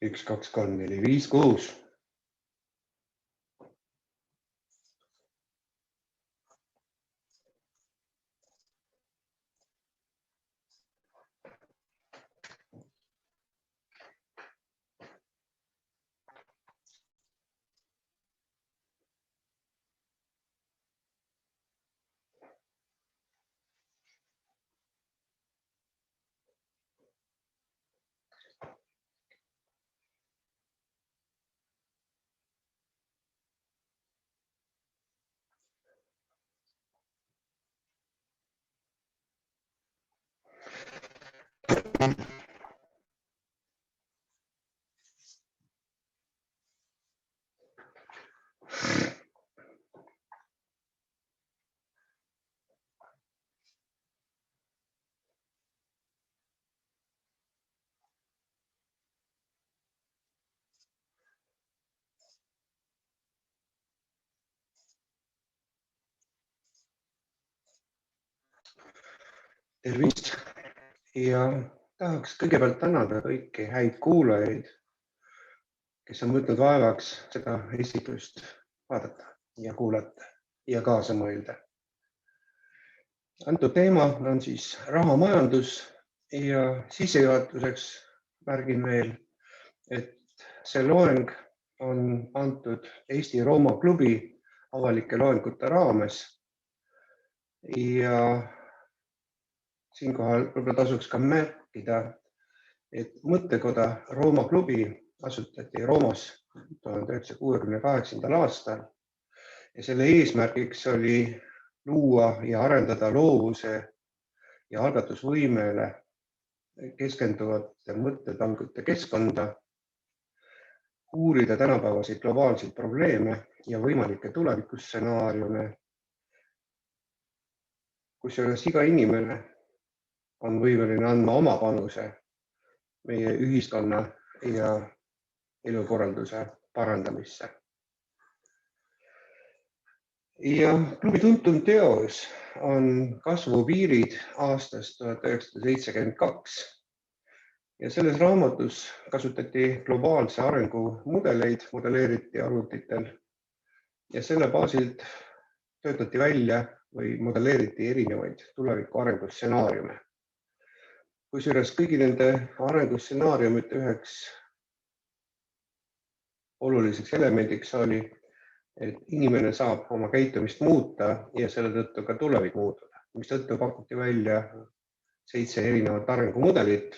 1, 2, 3, 4, 5, 6. Tervist ja tahaks kõigepealt tänada kõiki häid kuulajaid, kes on võtnud vaevaks seda esitlust vaadata ja kuulata ja kaasa mõelda. Antud teema on siis rahamajandus ja sissejuhatuseks märgin veel, et see loeng on antud Eesti Rooma klubi avalike loengute raames ja siinkohal võib-olla tasuks ka märkida, et mõttekoda Rooma klubi asutati Roomas 1968. aastal ja selle eesmärgiks oli luua ja arendada loovuse ja algatusvõimele keskenduvate mõttetangute keskkonda, uurida tänapäevaseid globaalseid probleeme ja võimalikke tulevikustsenaariume, kusjuures iga inimene on võimeline andma oma panuse meie ühiskonna ja elukorralduse parandamisse. Ja klubi tuntum teos on Kasvupiirid aastast 1972 ja selles raamatus kasutati globaalse arengu mudeleid, modelleeriti arvutitel ja selle baasilt töötati välja või modelleeriti erinevaid tuleviku arengustsenaariume. Kusjuures kõigi nende arengustsenaariumite üheks oluliseks elemendiks oli, et inimene saab oma käitumist muuta ja selle tõttu ka tulevik muutuda, mis tõttu pakuti välja 7 erinevat arengumudelit.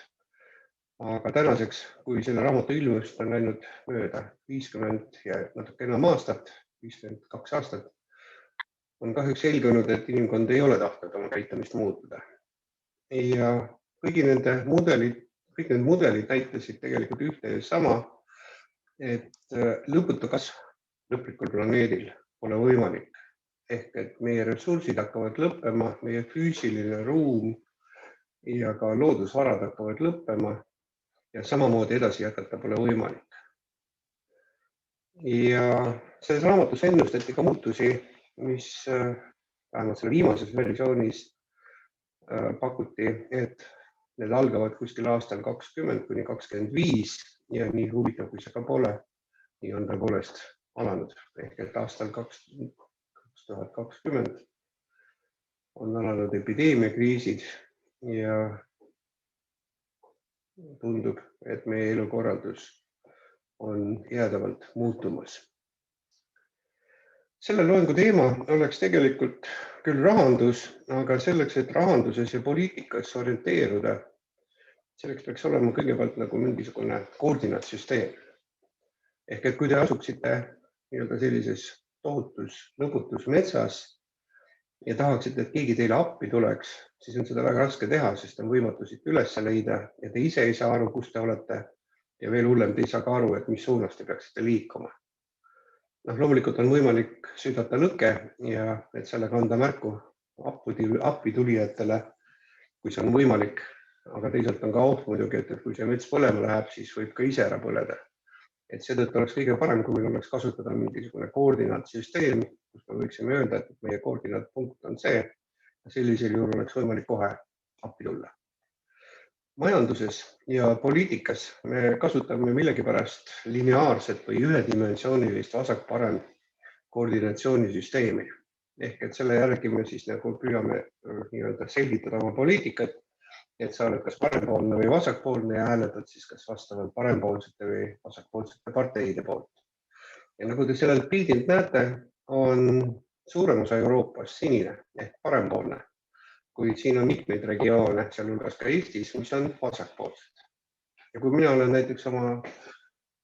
Aga tänaseks, kui selle raamatu ilmust on läinud mööda 50 ja natuke enam aastat, 52 aastat, on kahjuks selgunud, et inimkond ei ole tahtnud oma käitumist muutuda. Ja kõik need mudelid näitasid tegelikult ühte ja sama, et lõputu kasv lõplikul planeedil pole võimalik. Ehk et meie ressursid hakkavad lõppema, meie füüsiline ruum ja ka loodusvarad hakkavad lõppema ja samamoodi edasi jätkata pole võimalik. Ja selles raamatus ennustati ka muutusi, mis vähemalt selle viimases versioonis pakuti, et need algavad kuskil aastal 20 kuni 25 ja nii huvitav, kui see ka pole, nii on tõepoolest alanud. Ehk et aastal 2020 on alanud epideemiakriisid ja tundub, et meie elukorraldus on jäädavalt muutumas. Selle loengu teema oleks tegelikult küll rahandus, aga selleks, et rahanduses ja poliitikas orienteeruda, selleks peaks olema kõigepealt nagu mingisugune koordinaatsüsteem. Ehk et kui te asuksite sellises tohutus lõputus metsas ja tahaksite, et keegi teile appi tuleks, siis on seda väga raske teha, sest on võimatu siit üles leida ja te ise ei saa aru, kus te olete ja veel hullem, te ei saa ka aru, et mis suunas te peaksite liikuma. Loomulikult on võimalik südata lõke ja et sellega anda märku appi tulijatele, kui see on võimalik, aga teisalt on ka oht muidugi, et kui see mets põlema läheb, siis võib ka ise ära põleda. Et seetõttu oleks kõige parem, kui meil oleks kasutada mingisugune koordinaatsüsteem, kus me võiksime öelda, et meie koordinaatpunkt on see ja sellisel juhul oleks võimalik kohe appi tulla. majanduses ja poliitikas me kasutame millegipärast lineaarset või ühedimensioonilist vasak-parem koordinatsioonisüsteemi. Ehk et selle järgi me siis nagu püüame nii-öelda selgitada oma poliitikat, et sa oled kas parempoolne või vasakpoolne ja hääletad siis kas vastavalt parempoolsete või vasakpoolsete parteide poolt. Ja nagu te sellelt pildilt näete, on suurem osa Euroopas sinine ehk parempoolne, kuid siin on mitmeid regioone, sealhulgas ka Eestis, mis on vasakpoolsed. Ja kui mina olen näiteks oma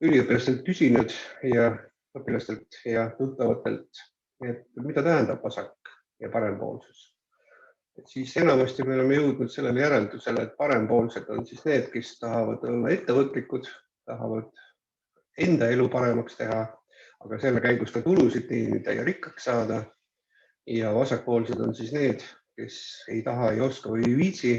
üliõpilastelt küsinud ja õpilastelt ja tuttavatelt, et mida tähendab vasak- ja parempoolsus, siis enamasti me oleme jõudnud sellele järeldusele, et parempoolsed on siis need, kes tahavad olla ettevõtlikud, tahavad enda elu paremaks teha, aga selle käigus ka tulusid teenida ja rikkaks saada. Ja vasakpoolsed on siis need, kes ei taha, ei oska või ei viitsi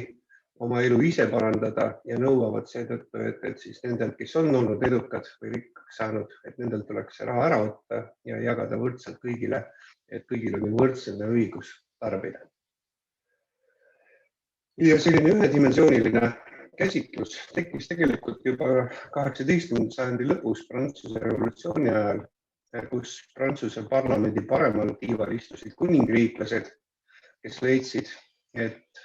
oma elu ise parandada ja nõuavad seetõttu, et siis nendelt, kes on olnud edukad või rikkaks saanud, et nendelt tuleks see raha ära võtta ja jagada võrdselt kõigile, et kõigil on võrdne õigus tarbida. Ja selline ühedimensiooniline käsitlus tekkis tegelikult juba 18. sajandi lõpus Prantsuse revolutsiooni ajal, kus Prantsuse parlamendi paremal tiival istusid kuningriiklased, kes leidsid, et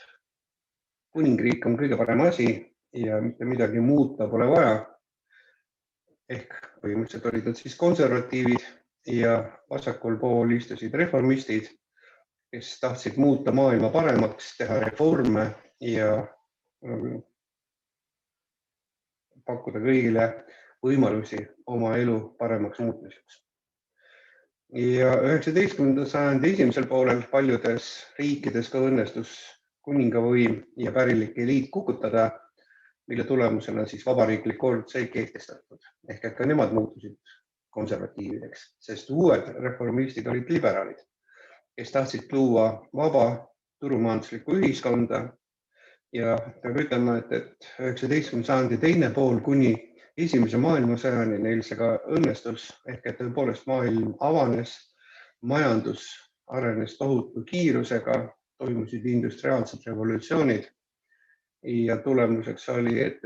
kuningriik on kõige parem asi ja mitte midagi muuta pole vaja. Ehk põhimõtteliselt olid nad siis konservatiivid ja vasakul pool istusid reformistid, kes tahtsid muuta maailma paremaks, teha reforme ja pakkuda kõigile võimalusi oma elu paremaks muutmiseks. Ja 19. sajandi esimesel poolel paljudes riikides ka õnnestus kuningavõim ja pärilik eliit kukutada, mille tulemusena siis vabariiklik kord sai kehtestatud. Ehk et ka nemad muutusid konservatiivideks, sest uued reformistid olid liberaalid, kes tahtsid luua vaba turumajanduslikku ühiskonda. Ja peab ütlema, et 19. sajandi teine pool kuni esimese maailmasõjani neil see ka õnnestus, ehk et tõepoolest maailm avanes, majandus arenes tohutu kiirusega, toimusid industriaalsed revolutsioonid ja tulemuseks oli, et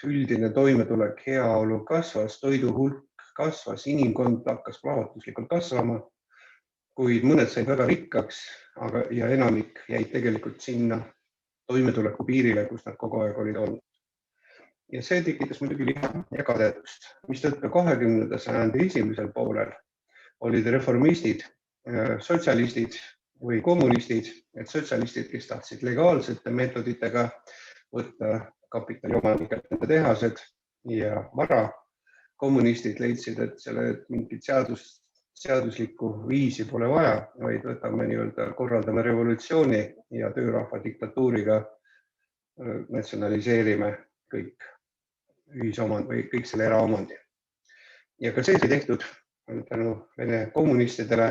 üldine toimetulek, heaolu kasvas, toidu hulk kasvas, inimkond hakkas plahvatuslikult kasvama, kuid mõned said väga rikkaks, aga ja enamik jäid tegelikult sinna toimetuleku piirile, kus nad kogu aeg olid olnud. Ja see tekitas muidugi viha ja kadedust, mistõttu 20. sajandi esimesel poolel olid reformistid, sotsialistid või kommunistid, et sotsialistid, kes tahtsid legaalsete meetoditega võtta kapitali omanikelt nende tehased ja vara, kommunistid leidsid, et selle mingit seaduslikku viisi pole vaja, vaid võtame nii-öelda korraldame revolutsiooni ja töörahva diktatuuriga natsionaliseerime kõik ühisomand või kõik selle eraomandi. Ja ka see sai tehtud tänu Vene kommunistidele,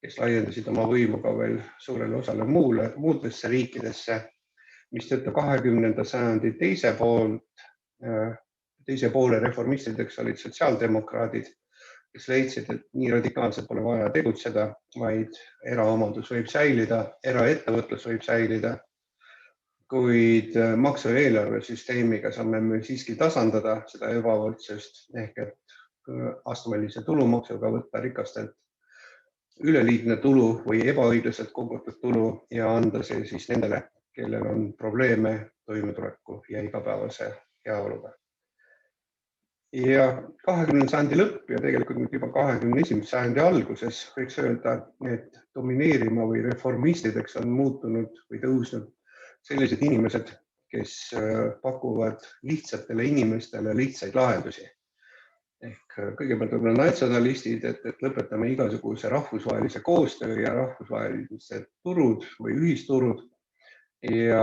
kes laiendasid oma võimu ka veel suurele osale muudesse riikidesse, mistõttu 20. sajandi teise poole reformistideks olid sotsiaaldemokraadid, kes leidsid, et nii radikaalselt pole vaja tegutseda, vaid eraomandus võib säilida, eraettevõtlus võib säilida, kuid maksu- ja eelarvesüsteemiga saame me siiski tasandada seda ebavõrdsust, ehk et astmelise tulumaksuga võtta rikastelt üleliigne tulu või ebaõiglaselt kogutud tulu ja anda see siis nendele, kellel on probleeme toimetuleku ja igapäevase heaoluga. Ja 20. sajandi lõpp ja tegelikult juba 21. sajandi alguses võiks öelda, et domineerima või reformistideks on muutunud või tõusnud sellised inimesed, kes pakuvad lihtsatele inimestele lihtsaid lahendusi. Ehk kõigepealt võib-olla natsionalistid, et lõpetame igasuguse rahvusvahelise koostöö ja rahvusvahelised turud või ühisturud ja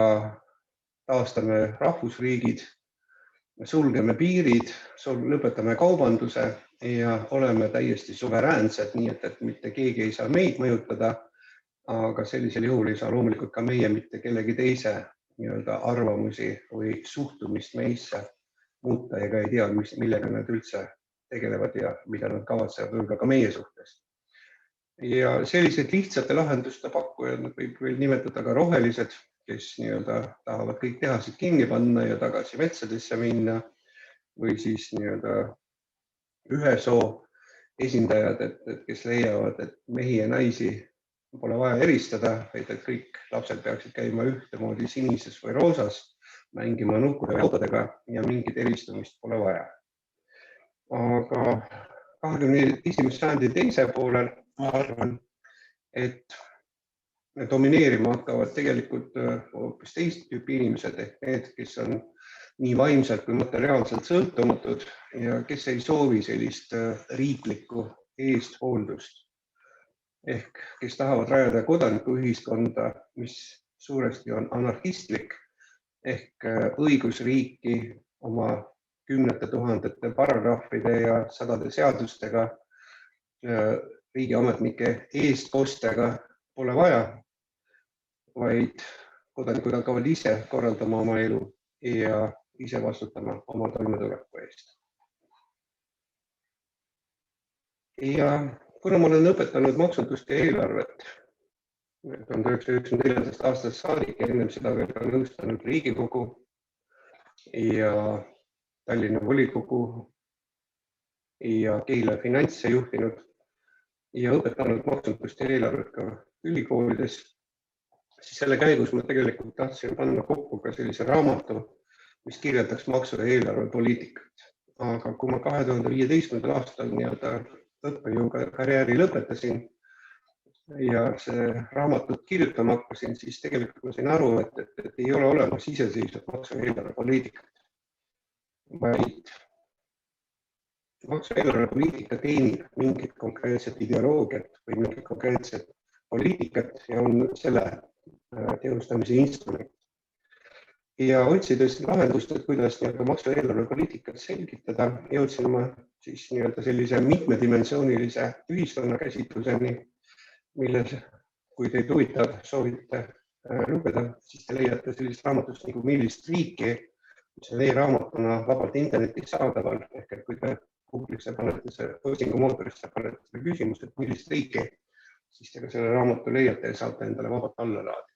taastame rahvusriigid, sulgeme piirid, lõpetame kaubanduse ja oleme täiesti suveräänsed, nii et mitte keegi ei saa meid mõjutada, aga sellisel juhul ei saa loomulikult ka meie mitte kellegi teise nii-öelda arvamusi või suhtumist meisse muuta ega ei tea, millega nad üldse tegelevad ja mida nad kavatsevad võib-olla ka meie suhtes. Ja sellised lihtsate lahenduste pakkujad võib veel nimetada ka rohelised, kes nii-öelda tahavad kõik tehased kinni panna ja tagasi metsadesse minna või siis nii-öelda ühe soo esindajad, kes leiavad, et mehi ja naisi pole vaja eristada, vaid et kõik lapsed peaksid käima ühtemoodi sinises või roosas, mängima nukkude või autodega ja mingit eristumist pole vaja. Aga 21. sajandi teise poolel ma arvan, et domineerima hakkavad tegelikult hoopis teist tüüpi inimesed ehk need, kes on nii vaimselt kui materiaalselt sõltumatud ja kes ei soovi sellist riiklikku eesthooldust. Ehk kes tahavad rajada kodanikuühiskonda, mis suuresti on anarhistlik ehk õigusriiki oma kümnete tuhandete paragrahvide ja sadade seadustega, riigiametnike eestkostega pole vaja, vaid kodanikud hakkavad ise korraldama oma elu ja ise vastutama oma toimetuleku eest. Ja kuna ma olen õpetanud maksundust ja eelarvet 1994. aastast saadik ja ennem seda veel ka nõustanud Riigikogu ja Tallinna volikogu ja Keila finantse juhtinud ja õpetanud maksundust ja eelarvet ka ülikoolides, siis selle käigus ma tegelikult tahtsin panna kokku ka sellise raamatu, mis kirjeldaks maksu- ja eelarvepoliitikat. Aga kui ma 2015. aastal nii-öelda õppejõukarjääri lõpetasin ja see raamatut kirjutama hakkasin, siis tegelikult ma sain aru, et ei ole olemas iseseisvat maksu- ja eelarvepoliitikat, vaid maksu- ja eelarvepoliitika teenib mingit konkreetset ideoloogiat või mingit konkreetset poliitikat ja on selle teostamise instrument. Ja otsides lahendust, et kuidas maksu- ja eelarvepoliitikat selgitada, jõudsin ma siis nii-öelda sellise mitmedimensioonilise ühiskonnakäsitluseni, milles, kui teid huvitab, soovite lugeda, siis te leiate sellist raamatust nagu Millist riiki, mis on e-raamatuna vabalt internetis saadaval, ehk et kui te Google'isse panete otsingumootorisse panete selle küsimuse, et millist riiki, siis te ka selle raamatu leiate ja saate endale vabalt alla laadida.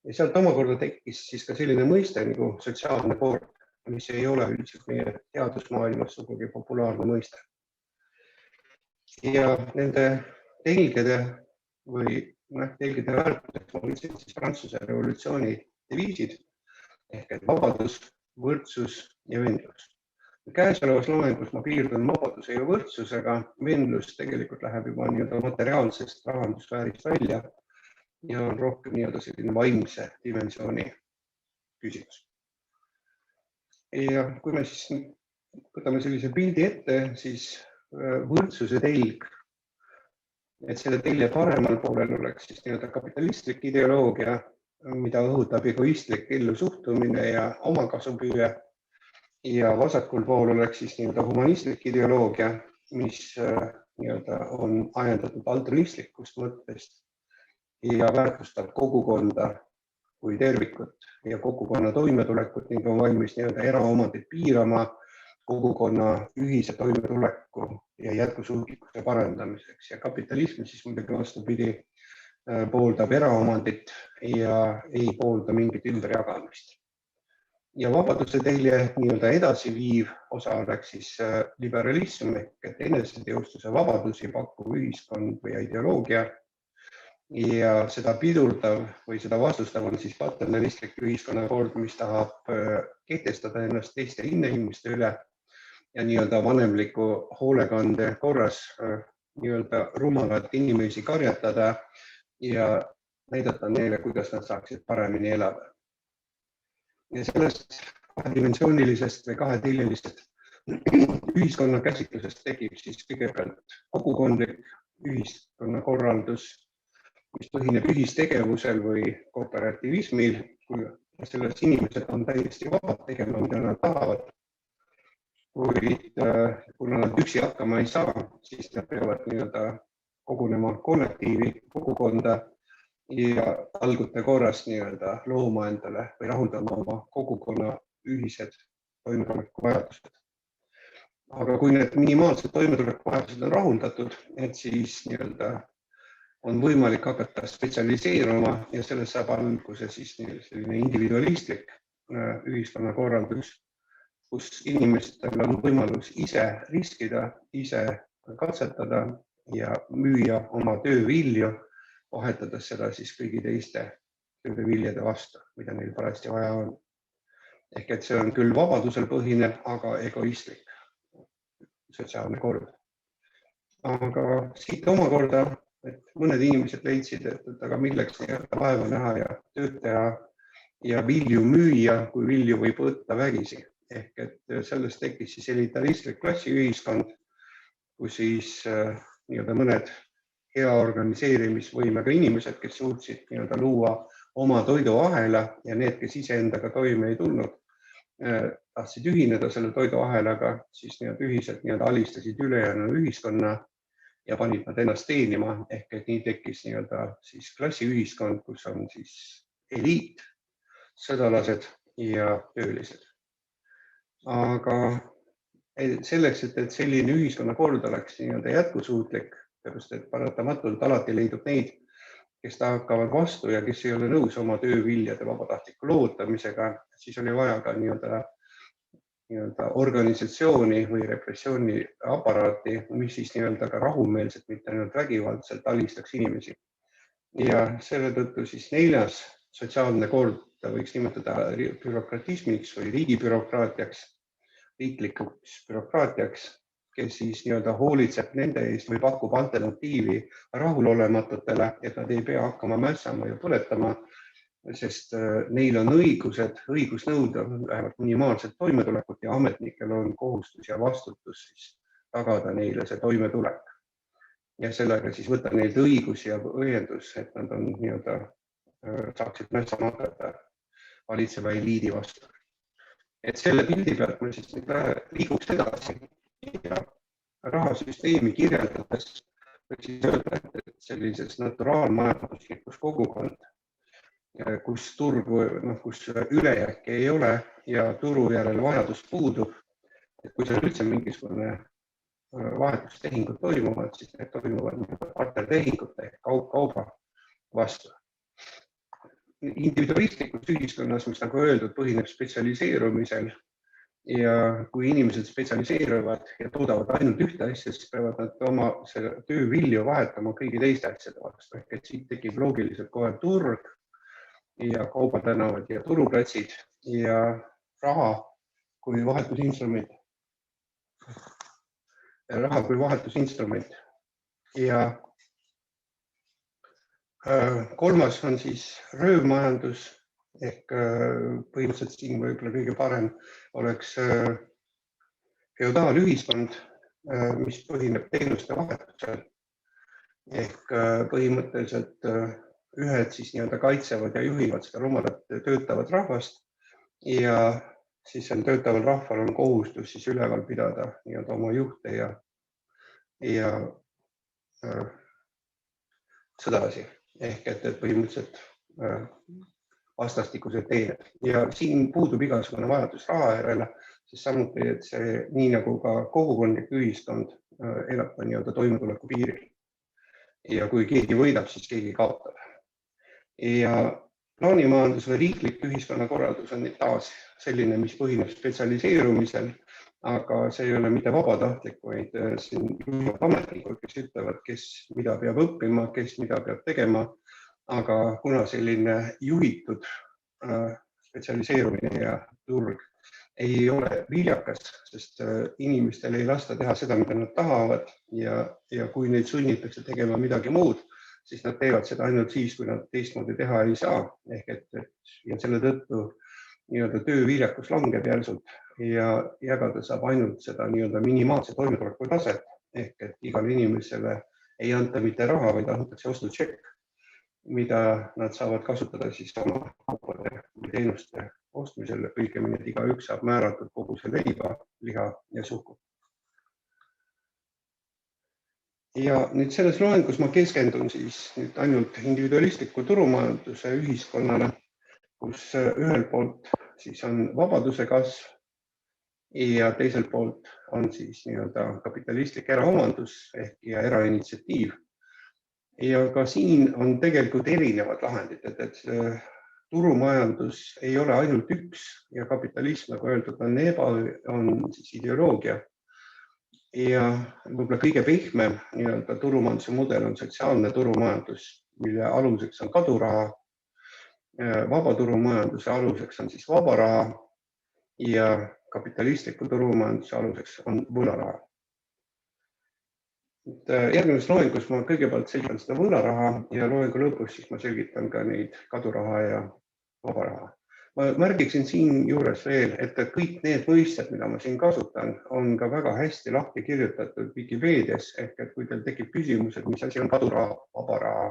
Ja sealt omakorda tekkis siis ka selline mõiste nagu sotsiaalne kord, mis ei ole üldse meie teadusmaailmas sugugi populaarne mõiste. Ja nende telgede või telgede väärtuseks ma võtsin siis Prantsuse revolutsiooni deviisid ehk et vabadus, võrdsus ja vendlus. Käesolevas loengus ma piirdun vabaduse ja võrdsusega, vendlus tegelikult läheb juba nii-öelda materiaalsest rahandussfäärist välja ja on rohkem nii-öelda selline vaimse dimensiooni küsimus. Ja kui me siis võtame sellise pildi ette, siis võrdsuse telg, et selle telje paremal poolel oleks siis nii-öelda kapitalistlik ideoloogia, mida õhutab egoistlik ellusuhtumine ja omakasupüüe, ja vasakul pool oleks siis nii-öelda humanistlik ideoloogia, mis nii-öelda on ajendatud altruistlikust mõttest ja väärtustab kogukonda kui tervikut ja kogukonna toimetulekut ning on valmis nii-öelda eraomandit piirama kogukonna ühise toimetuleku ja jätkusuutlikkuse parandamiseks. Ja kapitalism siis muidugi vastupidi pooldab eraomandit ja ei poolda mingit ümberjagamist. Ja vabaduse telje nii-öelda edasiviiv osa oleks siis liberalism ehk eneseteostuse vabadusi pakkuv ühiskond või ideoloogia. Ja seda pidurdav või seda vastustav on siis paternalistlik ühiskonnakord, mis tahab kehtestada ennast teiste inimeste üle ja nii-öelda vanemliku hoolekande korras nii-öelda rumalat inimesi karjatada ja näidata neile, kuidas nad saaksid paremini elada. Ja sellest kahedimensioonilisest või kaheteljelisest ühiskonnakäsitlusest tekib siis kõigepealt kogukondlik ühiskonnakorraldus, mis põhineb ühistegevusel või kooperativismil, kui selles inimesed on täiesti vabad tegema, mida nad tahavad. Kuid kuna nad üksi hakkama ei saa, siis nad peavad nii-öelda kogunema kollektiivi, kogukonda ja algute korras nii-öelda looma endale või rahuldama oma kogukonna ühised toimetulekuvajadused. Aga kui need minimaalsed toimetulekuvajadused on rahuldatud, et siis nii-öelda on võimalik hakata spetsialiseeruma ja sellest saab alguse siis selline individualistlik ühiskonnakorraldus, kus inimestel on võimalus ise riskida, ise katsetada ja müüa oma töövilju, vahetades seda siis kõigi teiste tööviljade vastu, mida neil parajasti vaja on. Ehk et see on küll vabadusel põhinev, aga egoistlik sotsiaalne kord. Aga siit omakorda, et mõned inimesed leidsid, et aga milleks vaeva näha ja tööd teha ja vilju müüa, kui vilju võib võtta vägisi. Ehk et sellest tekkis siis elitaristlik klassiühiskond, kus siis mõned hea organiseerimisvõimega inimesed, kes suutsid luua oma toiduahela ja need, kes iseendaga toime ei tulnud, tahtsid ühineda selle toiduahelaga, siis ühiselt alistasid ülejäänud ühiskonna ja panid nad ennast teenima, ehk et nii tekkis siis klassiühiskond, kus on siis eliit, sõdalased ja töölised. Aga selleks, et selline ühiskonnakord oleks jätkusuutlik, sellepärast et paratamatult alati leidub neid, kes ta hakkavad vastu ja kes ei ole nõus oma tööviljade vabatahtliku loovutamisega, siis oli vaja ka organisatsiooni või repressiooni aparaati, mis siis ka rahumeelselt, mitte ainult vägivaldselt alistaks inimesi. Ja selle tõttu siis 4. sotsiaalne kord võiks nimetada bürokratismiks või riigibürokraatiaks, riiklikuks bürokraatiaks, kes siis hoolitseb nende eest või pakub alternatiivi rahulolematutele, et nad ei pea hakkama mässama ja põletama, sest neil on õigus nõuda vähemalt minimaalset toimetulekut ja ametnikel on kohustus ja vastutus siis tagada neile see toimetulek. Ja sellega siis võtta neilt õigus ja õiendus, et nad on saaksid mässama hakata valitseva eliidi vastu. Et selle pildi pealt ma siis liiguks edasi ja rahasüsteemi kirjeldades võiks öelda, et sellises naturaalmajanduslikus kogukond, kus kus ülejääki ei ole ja turu järel vajadus puudub, et kui seal üldse mingisugune vahetustehingud toimuvad, siis need toimuvad partnertehingute ehk kauba vastu. Individualistlikus ühiskonnas, mis nagu öeldud, põhineb spetsialiseerumisel ja kui inimesed spetsialiseeruvad ja toodavad ainult ühte asja, siis peavad nad oma töövilju vahetama kõigi teiste asjade vastu. Ehk et siit tekib loogiliselt kohe turg ja kaubatänavad ja turuplatsid ja raha kui vahetusinstrument. Ja kolmas on siis röövmajandus ehk põhimõtteliselt siin võib-olla kõige parem oleks feodaalühiskond, mis põhineb teenuste vahetusel ehk põhimõtteliselt ühed siis kaitsevad ja juhivad seda rumalat töötavat rahvast ja siis on töötaval rahval on kohustus siis üleval pidada oma juhte ja sedasi. Ehk et põhimõtteliselt vastastikused teened. Ja siin puudub igasugune vajadus raha järele, siis samuti, et see nii nagu ka kogukondlik ühiskond elab toimetuleku piiril. Ja kui keegi võidab, siis keegi kaotab. Ja plaanimajandus või riiklik ühiskonnakorraldus on taas selline, mis põhineb spetsialiseerumisel, aga see ei ole mitte vabatahtlik, vaid siin ametnikud, kes ütlevad, kes mida peab õppima, kes mida peab tegema, aga kuna selline juhitud spetsialiseerumine ja turg ei ole viljakas, sest inimestel ei lasta teha seda, mida nad tahavad ja kui neid sunnitakse tegema midagi muud, siis nad teevad seda ainult siis, kui nad teistmoodi teha ei saa. Ja selle tõttu tööviljakus langeb järsult ja jagada saab ainult seda minimaalse toimetuleku taset, ehk et igale inimesele ei anta mitte raha, vaid antakse ostutšekk, mida nad saavad kasutada siis oma kaupade või teenuste ostmisel, õigemini, et igaüks saab määratud koguse leiba, liha ja suhkur. Ja nüüd selles loengus ma keskendun siis nüüd ainult individualistliku turumajanduse ühiskonnale, kus ühelt poolt siis on vabaduse kasv ja teiselt poolt on siis kapitalistlik eraomandus ehk ja erainitsiatiiv. Ja ka siin on tegelikult erinevad lahendid, et turumajandus ei ole ainult üks ja kapitalism, nagu öeldud, on siis ideoloogia. Ja võib-olla kõige pehmem turumajanduse mudel on sotsiaalne turumajandus, mille aluseks on kaduraha. Vabaturumajanduse aluseks on siis vaba raha ja kapitalistliku turumajanduse aluseks on võlaraha. Järgmises loengus ma kõigepealt selgitan seda võlaraha ja loengu lõpus siis ma selgitan ka neid kaduraha ja vaba raha. Ma märgiksin siin juures veel, et kõik need mõisted, mida ma siin kasutan, on ka väga hästi lahti kirjutatud Wikipedias, ehk et kui teil tekib küsimus, et mis asi on kaduraha, vaba raha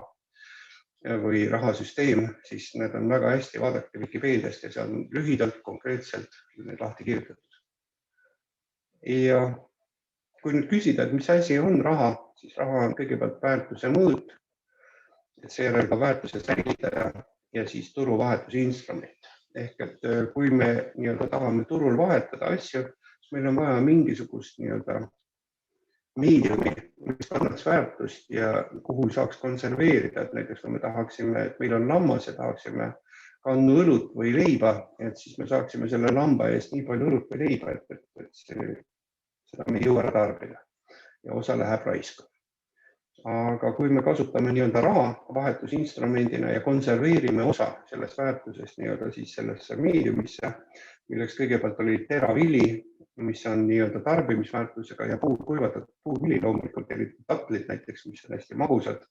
või rahasüsteem, siis need on väga hästi vaadata Wikipediast ja see on lühidalt konkreetselt lahti kirjutatud. Ja kui nüüd küsida, et mis asi on raha, siis raha on kõigepealt väärtuse mõõt, seejärel ka väärtuse säilitaja ja siis turuvahetuse instrument. Ehk et kui me tahame turul vahetada asju, siis meil on vaja mingisugust meediumi, mis annaks väärtust ja kuhu saaks konserveerida. Et näiteks kui me tahaksime, et meil on lammas ja tahaksime kannu õlut või leiba, et siis me saaksime selle lamba eest nii palju õlut või leiba, et seda me ei jõua ära tarbida ja osa läheb raisku. Aga kui me kasutame raha vahetusinstrumendina ja konserveerime osa sellest väärtusest siis sellesse meediumisse, milleks kõigepealt oli teravili, mis on tarbimisväärtusega ja kuivatatud puuvili loomulikult, eriti tatlid näiteks, mis on hästi magusad.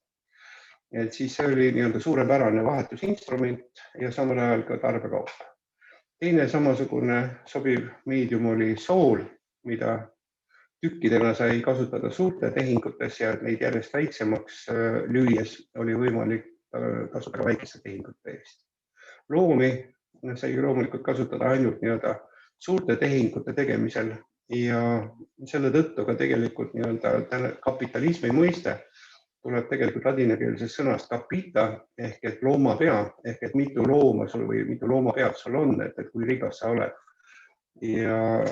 Et siis see oli suurepärane vahetusinstrument ja samal ajal ka tarbekaup. Teine samasugune sobiv meedium oli sool, mida tükkidena sai kasutada suurte tehingutes ja neid järjest väiksemaks lüües oli võimalik kasutada väikeste tehingute eest. Loomi sai loomulikult kasutada ainult suurte tehingute tegemisel ja selle tõttu ka tegelikult kapitalismi mõiste tuleb tegelikult ladinakeelsest sõnast capita ehk et loomapea ehk et mitu looma sul või mitu loomapead sul on, et kui rikas sa oled. Ja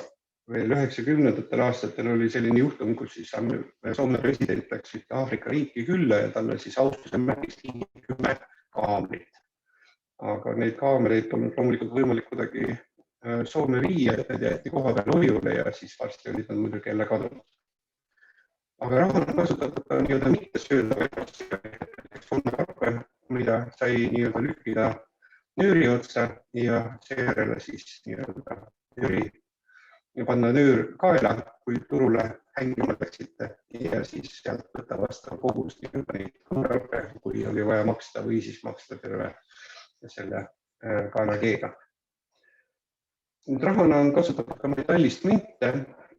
veel 90ndatel aastatel oli selline juhtum, kus siis Soome president läks ühte Aafrika riiki külla ja talle siis austuse märgis 10 kaamrit. Aga neid kaamreid polnud loomulikult võimalik kuidagi Soome viia, et need jäeti koha peal hoiule ja siis varsti olid nad muidugi jälle kadunud. Aga raha on kasutatud ka mitte söödava karpe, mida sai lükkida nööri otsa ja seejärel siis nööri ja panna nöör kaela, kui turule hängima läksite ja siis sealt võtta vastav kogus neid karpe, kui oli vaja maksta või siis maksta terve selle kaelakeega. Rahana on kasutatud ka metallist minte,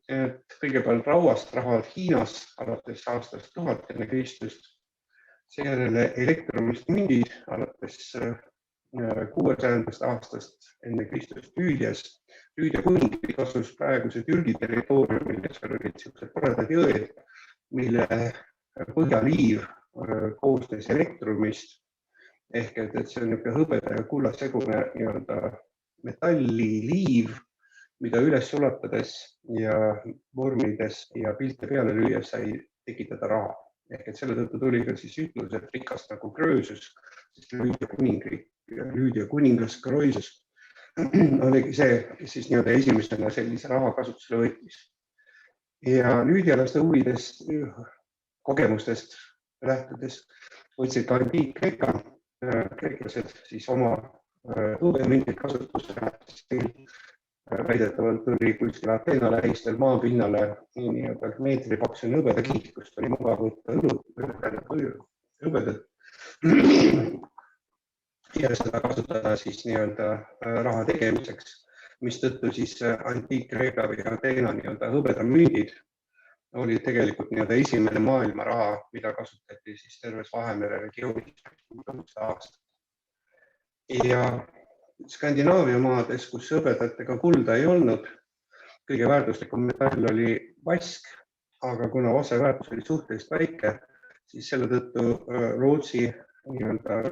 et kõigepealt rauast raha Hiinas alates aastast 1000 enne Kristust, seejärel elektrumist mündid alates 600. aastast enne Kristust Lüüdia kuningriik asus praeguse Türgi territooriumil, kes olid sellised toredad jõed, mille põhjaliiv koosnes elektrumist ehk et see on hõbeda ja kulla segune metalliliiv, mida üles ulatades ja vormides ja pilte peale lüües sai tekitada raha. Ehk et selle tõttu tuli ka siis ütlus, et rikast nagu Kröösus, siis Lüüdia kuningas Kröösus oligi see, kes siis esimesena sellise raha kasutusele võttis. Ja lüüdialaste huvidest, kogemustest lähtudes võtsid ka antiik-Kreeka, kreeklased siis oma hõbemündid kasutusele, väidetavalt tuli kuskil Ateena lähistel maapinnale meetripaksune hõbedakiht, kust oli mugav võtta hõbedat ja seda kasutada siis raha tegemiseks, mis tõttu siis antiik-Kreeka või Ateena hõbedamündid oli tegelikult esimene maailma raha, mida kasutati siis terves Vahemere regioonis aastat. Ja Skandinaavia maades, kus hõbedatega kulda ei olnud, kõige väärtuslikum metall oli vask, aga kuna vase väärtus oli suhteliselt väike, siis selle tõttu Rootsi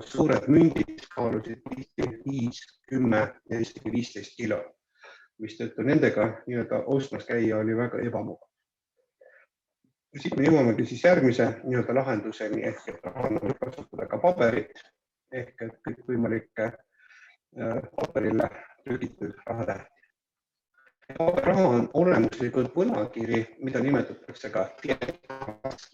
suured mündid kaalusid 5, 10 ja isegi 15 kilo, mis tõttu nendega ostmas käia oli väga ebamugav. Siit me jõuamegi siis järgmise nii-öelda lahenduseni ehk et rahana võib kasutada ka paberit ehk et kõikvõimalikke paberile trükitud rahatähti. Raha on olemuslikult võlakiri, mida nimetatakse ka fiat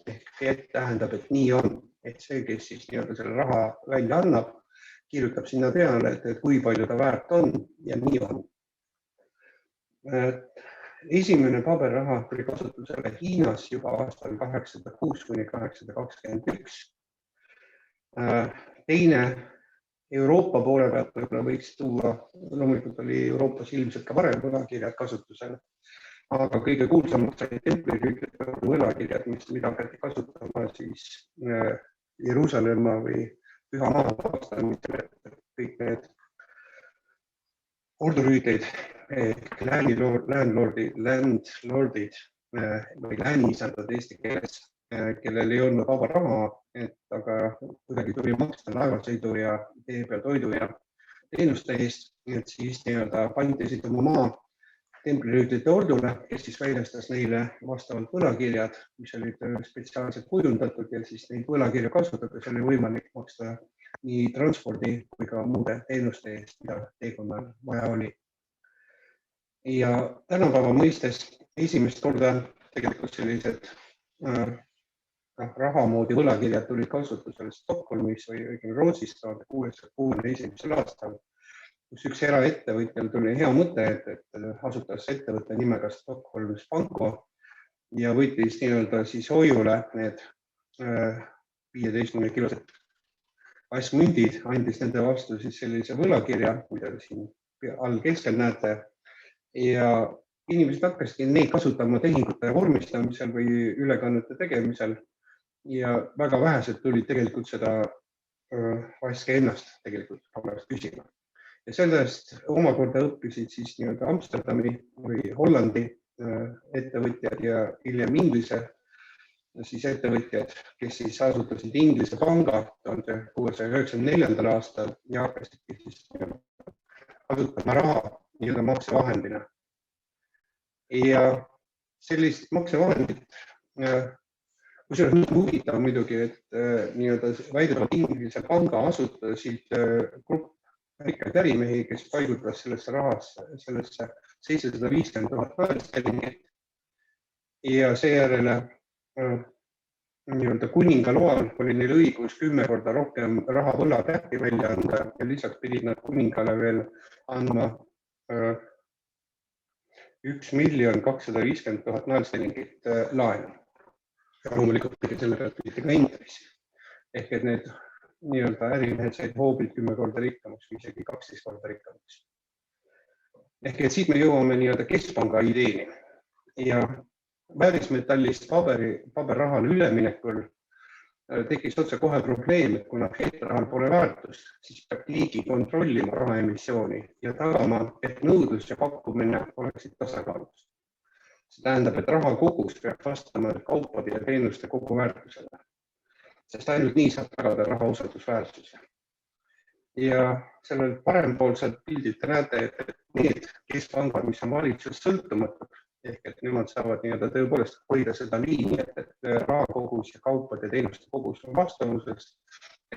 ehk fiat tähendab, et nii on, et see, kes siis nii-öelda selle raha välja annab, kirjutab sinna peale, et kui palju ta väärt on ja nii on. Esimene paberraha tuli kasutusele Hiinas juba aastal 806 kuni 821. Teine Euroopa poole pealt võib-olla võiks tuua, loomulikult oli Euroopas ilmselt ka varem võlakirjad kasutusel, aga kõige kuulsamad said templirüütlite võlakirjad, mida hakati kasutama siis Jeruusalemma või Püha Maa vabastamisel, kõik need ordurüütleid ehk landlordid või läänisandad eesti keeles, kellel ei olnud vaba raha, aga kuidagi tuli maksta laevasõidu ja tee peal toidu ja teenuste eest, et siis nii-öelda pandisid oma maa templirüütlite ordule, kes siis väljastas neile vastavalt võlakirjad, mis olid spetsiaalselt kujundatud ja siis neid võlakirju kasutades oli võimalik maksta nii transpordi kui ka muude teenuste eest, mida teekonnal vaja oli. Ja tänapäeva mõistes esimest korda tegelikult sellised raha moodi võlakirjad tulid kasutusele Stockholmis või Rootsis 1661. aastal, kus üks eraettevõtjal tuli hea mõte, et asutas ettevõtte nimega Stockholms Panko ja võttis nii-öelda siis hoiule need 15-kilosed asmündid, andis nende vastu siis sellise võlakirja, mida siin all keskel näete, ja inimesed hakkasidki neid kasutama tehingute vormistamisel või ülekannete tegemisel ja väga vähesed tulid tegelikult seda vaske ennast tegelikult küsima. Ja sellest omakorda õppisid siis nii-öelda Amsterdami või Hollandi ettevõtjad ja hiljem Inglise siis ettevõtjad, kes siis asutasid Inglise panga 1694. aastal ja hakkasid siis kasutama raha nii-öelda maksevahendina. Ja sellist maksevahendit, kusjuures nüüd huvitav muidugi, et nii-öelda väidetavalt Inglise panga asutasid grupp rikkaid ärimehi, kes paigutas sellesse rahasse, sellesse 750 000 sterlingit ja seejärel nii-öelda kuninga loal oli neil õigus 10 korda rohkem raha võlatähti välja anda ja lisaks pidid nad kuningale veel andma 1 250 000 naelstellingit laenu. Ja loomulikult pidi selle pealt pidi ka intressi. Ehk et need nii-öelda ärimehed said hoobilt 10 korda rikkamaks või isegi 12 korda rikkamaks. Ehk et siit me jõuame nii-öelda keskpanga ideeni. Ja väärismetallist paberrahale üleminekul tekkis otse kohe probleem, et kuna fiat-rahal pole väärtust, siis peab riigi kontrollima rahaemissiooni ja tagama, et nõudlus ja pakkumine oleksid tasakaalus. See tähendab, et raha kogus peab vastama kaupade ja teenuste koguväärtusele, sest ainult nii saab tagada raha usaldusväärsuse. Ja sellel parempoolsel pildilt te näete, et need keskpangad, mis on valitsusest sõltumatud, ehk et nemad saavad nii-öelda tõepoolest hoida seda liini, et raha kogus ja kaupade ja teenuste kogus on vastavuses.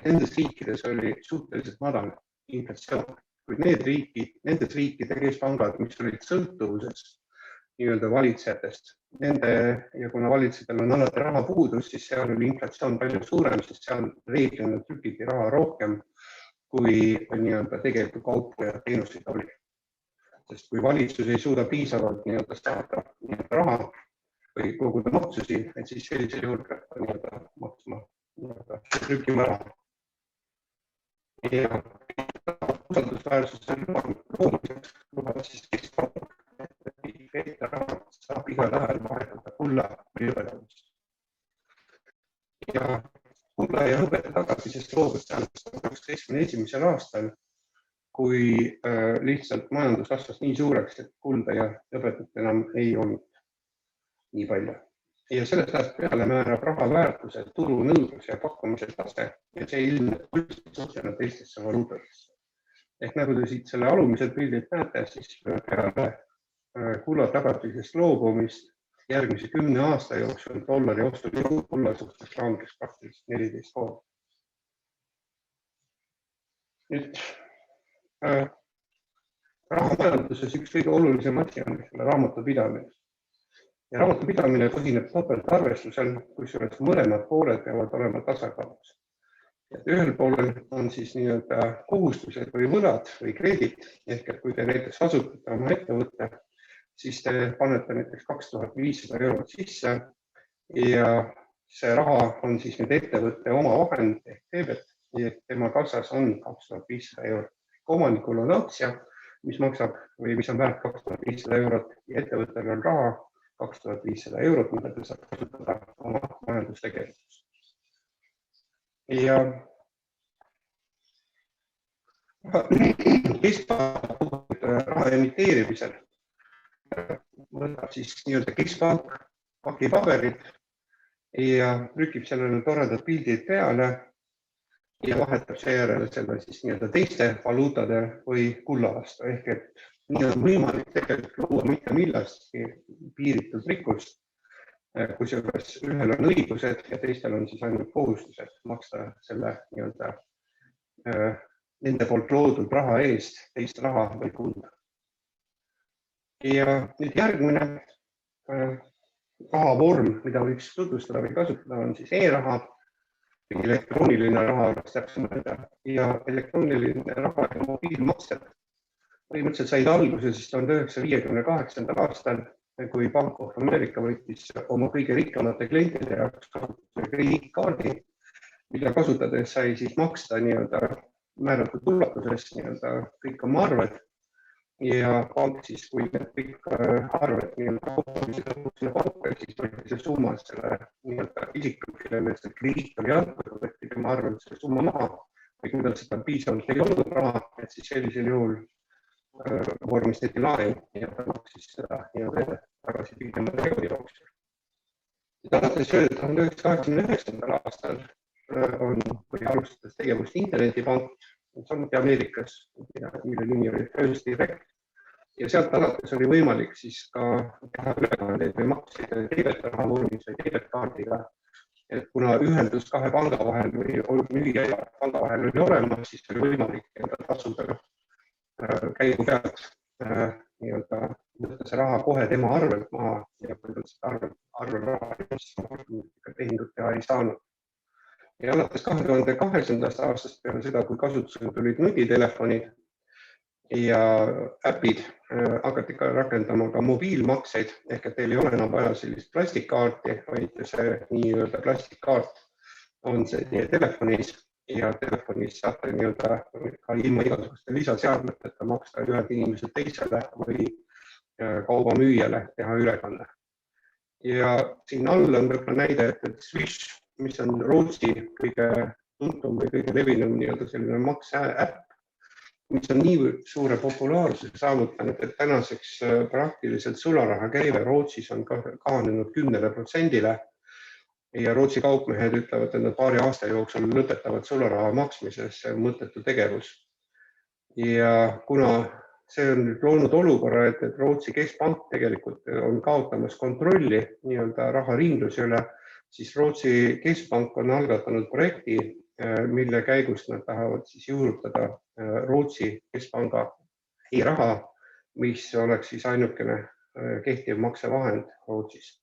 Nendes riikides oli suhteliselt madal inflatsioon, kuid nendes riikide keskpangad, mis olid sõltuvuses nii-öelda valitsejatest, ja kuna valitsejatel on alati raha puudus, siis seal oli inflatsioon palju suurem, sest seal reeglina trükiti raha rohkem, kui nii-öelda tegelikult kaupu ja teenuseid oli. Sest kui valitsus ei suuda piisavalt nii-öelda saada raha või koguda maksusi, et siis sellisel juhul peab nii-öelda maksma trükkima raha. Ja usaldusväärsuse loomiseks lubab siis keskpank, et raha saab igal ajal vahetada kulla või hõbedamist. Ja kulla ja hõbeda tagasisest loobus 2021. aastal, kui lihtsalt majandus kasvas nii suureks, et kulda ja hõbedat enam ei olnud nii palju. Ja sellest ajast peale määrab raha väärtuse turu nõudluse ja pakkumise tase ja see ilmneb suhtena teistesse valuutadesse. Ehk nagu te siit selle alumised pildid näete, siis peale kulla tagatisest loobumist järgmise 10 aasta jooksul dollari ostujõud dollari suhtes langeks praktiliselt 14 korda. Nüüd rahamajanduses üks kõige olulisem asi on raamatupidamine. Ja raamatupidamine põhineb topeltarvestusel, kusjuures mõlemad pooled peavad olema tasakaalus. Ühel poolel on siis nii-öelda kohustused või võlad või kreedit, ehk et kui te näiteks asutate oma ettevõtte, siis te panete näiteks 2500 eurot sisse ja see raha on siis nüüd ettevõtte oma vahend ehk debet ja tema kassas on 2500 eurot. Omanikul on aktsia, mis maksab või mis on väärt 2500 eurot ja ettevõttel on raha 2500 eurot, mida te saab kasutada oma majandustegevust. Ja keskpank raha emiteerimisel võtab siis nii-öelda keskpank pakipaberid ja trükib sellele toredad pildid peale ja vahetab seejärel selle siis nii-öelda teiste valuutade või kulla vastu. Ehk et nii on võimalik tegelikult luua mitte millestki piiritult rikkust, kusjuures ühel on õigused ja teistel on siis ainult kohustused maksta selle nii-öelda nende poolt loodud raha eest teist raha või kulda. Ja nüüd järgmine rahavorm, mida võiks tutvustada või kasutada, on siis e-raha, elektrooniline raha oleks täpsem öelda, ja elektrooniline raha ja mobiilmaksed põhimõtteliselt said alguse siis 1958. aastal, kui Bank of America võttis oma kõige rikkamate klientide jaoks krediitkaardi, mida kasutades sai siis maksta nii-öelda määratud ulatuses nii-öelda kõik oma arved ja pank siis, kui need kõik arved nii-öelda panka, siis võeti see summa selle nii-öelda isikul, kellele see krediit oli antud, võeti tema arvelt selle summa maha või kui tal seda piisavalt ei olnud raha, et siis sellisel juhul vormistati laen ja ta maksis seda nii-öelda tagasi pikema perioodi jooksul. Alates 1989. aastal kui alustades tegevust internetipank, samuti Ameerikas, mille nimi oli First Direct ja sealt alates oli võimalik siis ka teha ülekandeid või makseid debetiraha vormis või debetkaardiga. Et kuna ühendus kahe panga vahel või müüja ja panga vahel oli olemas, siis oli võimalik tasuda käigu pealt nii-öelda võtta see raha kohe tema arvelt maha ja kui seda arvel raha tehingut teha ei saanud. Ja alates 2008. aastast peale seda, kui kasutusele tulid nutitelefonid ja äpid, hakati ka rakendama ka mobiilmakseid, ehk et teil ei ole enam vaja sellist plastikkaarti, vaid see nii-öelda plastikkaart on see teie telefonis ja telefonis saate nii-öelda ka ilma igasuguste lisaseadmeteta maksta ühelt inimeselt teisele või kaubamüüjale teha ülekanne. Ja siin all on võib-olla näide, et Swish, mis on Rootsi kõige tuntum või kõige levinum nii-öelda selline makseäpp, mis on nii suure populaarsuse saavutanud, et tänaseks praktiliselt sularaha käive Rootsis on kahanenud 10%-le. Ja Rootsi kaupmehed ütlevad, et nad paari aasta jooksul lõpetavad sularaha maksmises, see on mõttetu tegevus. Ja kuna see on loonud olukorra, et Rootsi keskpank tegelikult on kaotamas kontrolli nii-öelda raha ringluse üle, siis Rootsi keskpank on algatanud projekti, mille käigus nad tahavad siis juurutada Rootsi keskpanga e-raha, mis oleks siis ainukene kehtiv maksevahend Rootsis.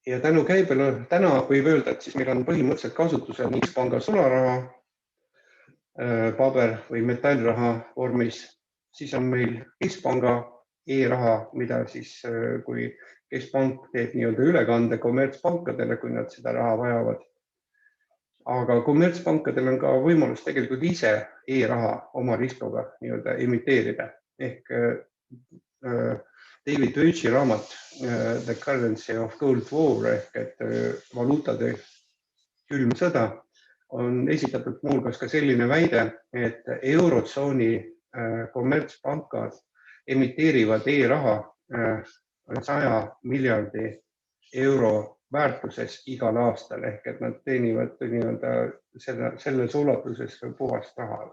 Ja tänu käibele täna võib öelda, et siis meil on põhimõtteliselt kasutusel keskpanga sularaha, paber või metallraha vormis, siis on meil keskpanga e-raha, mida siis kui keskpank teeb nii-öelda ülekande kommertspankadele, kui nad seda raha vajavad. Aga kommertspankadel on ka võimalus tegelikult ise e-raha oma riskoga nii-öelda emiteerida. Ehk David Deutsche raamat The Currency of Cold War ehk et valuutade külm sõda on esitatud muuhulgas ka selline väide, et eurotsooni kommertspangad emiteerivad e-raha 100 miljardi euro väärtuses igal aastal ehk et nad teenivad nii-öelda selles ulatuses puhast raha.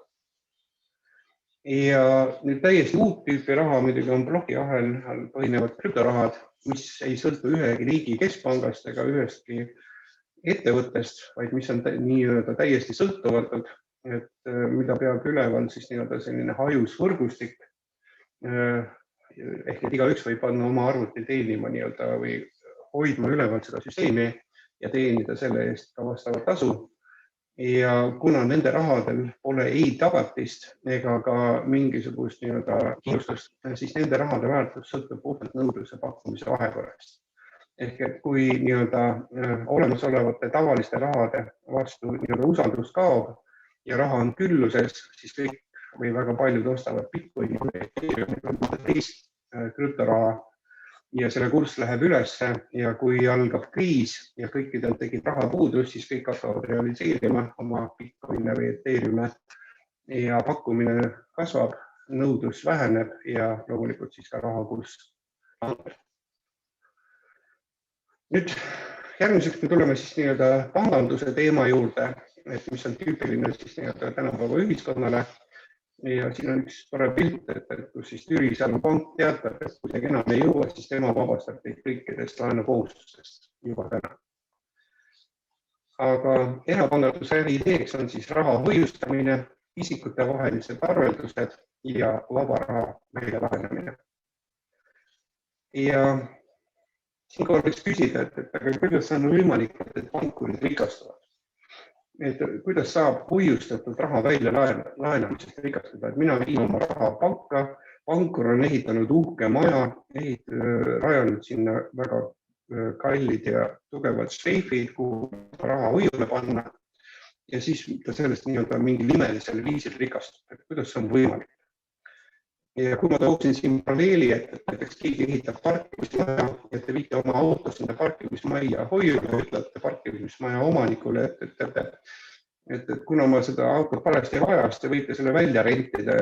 Ja nüüd täiesti uut tüüpi raha muidugi on blokiahel põhinevad krüptorahad, mis ei sõltu ühegi riigi keskpangast ega ühestki ettevõttest, vaid mis on nii-öelda täiesti sõltumatud, et mida peab üleval siis nii-öelda selline hajus võrgustik. Ehk et igaüks võib panna oma arvuti teenima nii-öelda või hoidma üleval seda süsteemi ja teenida selle eest ka vastavat tasu. Ja kuna nende rahadel pole ei tagatist ega ka mingisugust nii-öelda kindlustust, siis nende rahade väärtus sõltub puhtalt nõudluse pakkumise vahekorrast. Ehk et kui nii-öelda olemasolevate tavaliste rahade vastu nii-öelda usaldus kaob ja raha on külluses, siis kõik või väga paljud ostavad Bitcoini või teist krüptoraha ja selle kurss läheb ülesse ja kui algab kriis ja kõikidel tekib rahapuudus, siis kõik hakkavad realiseerima oma Bitcoine või Ethereumi ja pakkumine kasvab, nõudlus väheneb ja loomulikult siis ka rahakurss langeb. Nüüd järgmiseks me tuleme siis nii-öelda panganduse teema juurde, et mis on tüüpiline siis nii-öelda tänapäeva ühiskonnale. Ja siin on üks tore pilt, et kus siis Türi seal pank teatab, et kui see enam ei jõua, siis tema vabastab teid kõikidest laenukohustustest juba täna. Aga erapanganduse ideeks on siis raha hoiustamine, isikute vahelised arveldused ja vaba raha väljalaenamine. Ja siinkohal võiks küsida, et kuidas on võimalik, et pankurid rikastuvad? Et kuidas saab hoiustatud raha välja laenamisest rikastada, et mina viin oma raha panka, pankur on ehitanud uhke maja, rajanud sinna väga kallid ja tugevad seifid, kuhu raha hoiule panna ja siis ta sellest nii-öelda mingi imelisel viisil rikastub, et kuidas see on võimalik. Ja kui ma tooksin siin paralleeli, et näiteks keegi ehitab parkimismaja ja te viite oma auto sinna parkimismaja hoiule ja ütlete parkimismaja omanikule, et kuna ma seda autot parajasti ei vaja, siis te võite selle välja rentida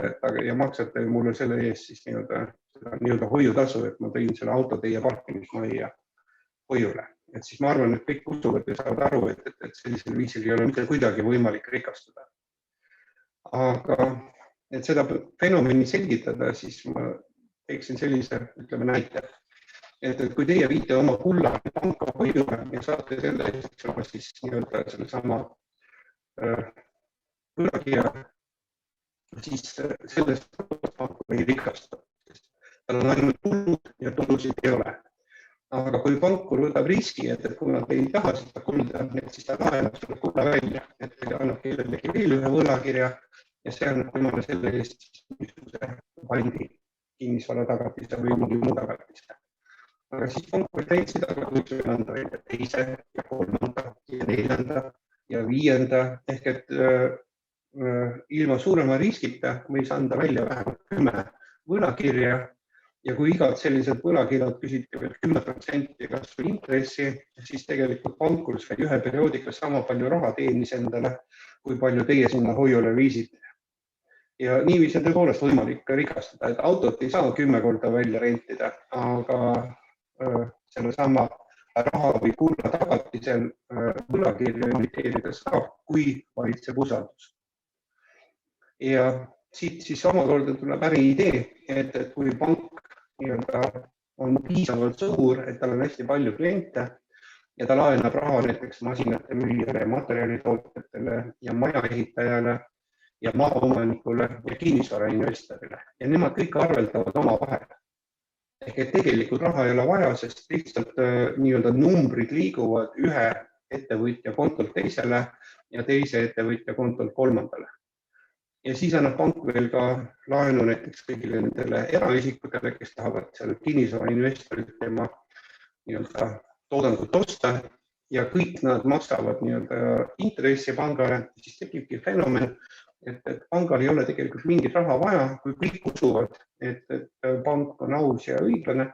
ja maksate mulle selle eest siis nii-öelda hoiutasu, et ma tõin selle auto teie parkimismaja hoiule. Et siis ma arvan, et kõik usuvad ja saavad aru, et sellisel viisil ei ole mitte kuidagi võimalik rikastada. Aga et seda fenomeni selgitada, siis ma teeksin sellise, ütleme näite, et kui teie viite oma kulla panka hoiule ja saate selle eest siis nii-öelda selle sama võlakirja, siis sellest panku ei rikasta. Tal on ainult tulud ja tulusid ei ole. Aga kui pankur võtab riski, et kuna te ei taha seda kulda, siis ta laenab selle kulla välja, et ta annab kellelegi veel ühe võlakirja ja see annab temale selle eest pandi kinnisvara tagatise või mingi muu tagatise. Aga siis pankur leidsid, aga võiks anda välja teise ja kolmanda ja neljanda ja viienda, ehk et ilma suurema riskita võis anda välja vähemalt 10 võlakirja ja kui igad sellised võlakirjad küsiti veel 10% kasvu intressi, siis tegelikult pankur sai ühe perioodika sama palju raha teenis endale, kui palju teie sinna hoiule viisite. Ja niiviisi on tõepoolest võimalik rikastada, et autot ei saa 10 korda välja rentida, aga selle sama raha või kulla tagatisel võlakirju emiteerides saab, kui valitseb usaldus. Ja siit siis omakorda tuleb äriidee, et kui pank on piisavalt suur, et tal on hästi palju kliente ja ta laenab raha näiteks masinate müüjale, materjalitootjatele ja majaehitajale ja maaomanikule ja kinnisvarainvestorile ja nemad kõik arveldavad oma vahel. Ehk et tegelikult raha ei ole vaja, sest lihtsalt nii-öelda numbrid liiguvad ühe ettevõtja kontolt teisele ja teise ettevõtja kontolt kolmandale. Ja siis annab pank veel ka laenu näiteks kõigile nendele eraisikutele, kes tahavad seal kinnisvarainvestorid tema nii-öelda toodangut osta ja kõik nad maksavad nii-öelda intressi pangale, siis tekibki fenomen, et pangal ei ole tegelikult mingit raha vaja, kui kõik usuvad, et pank on aus ja õiglane,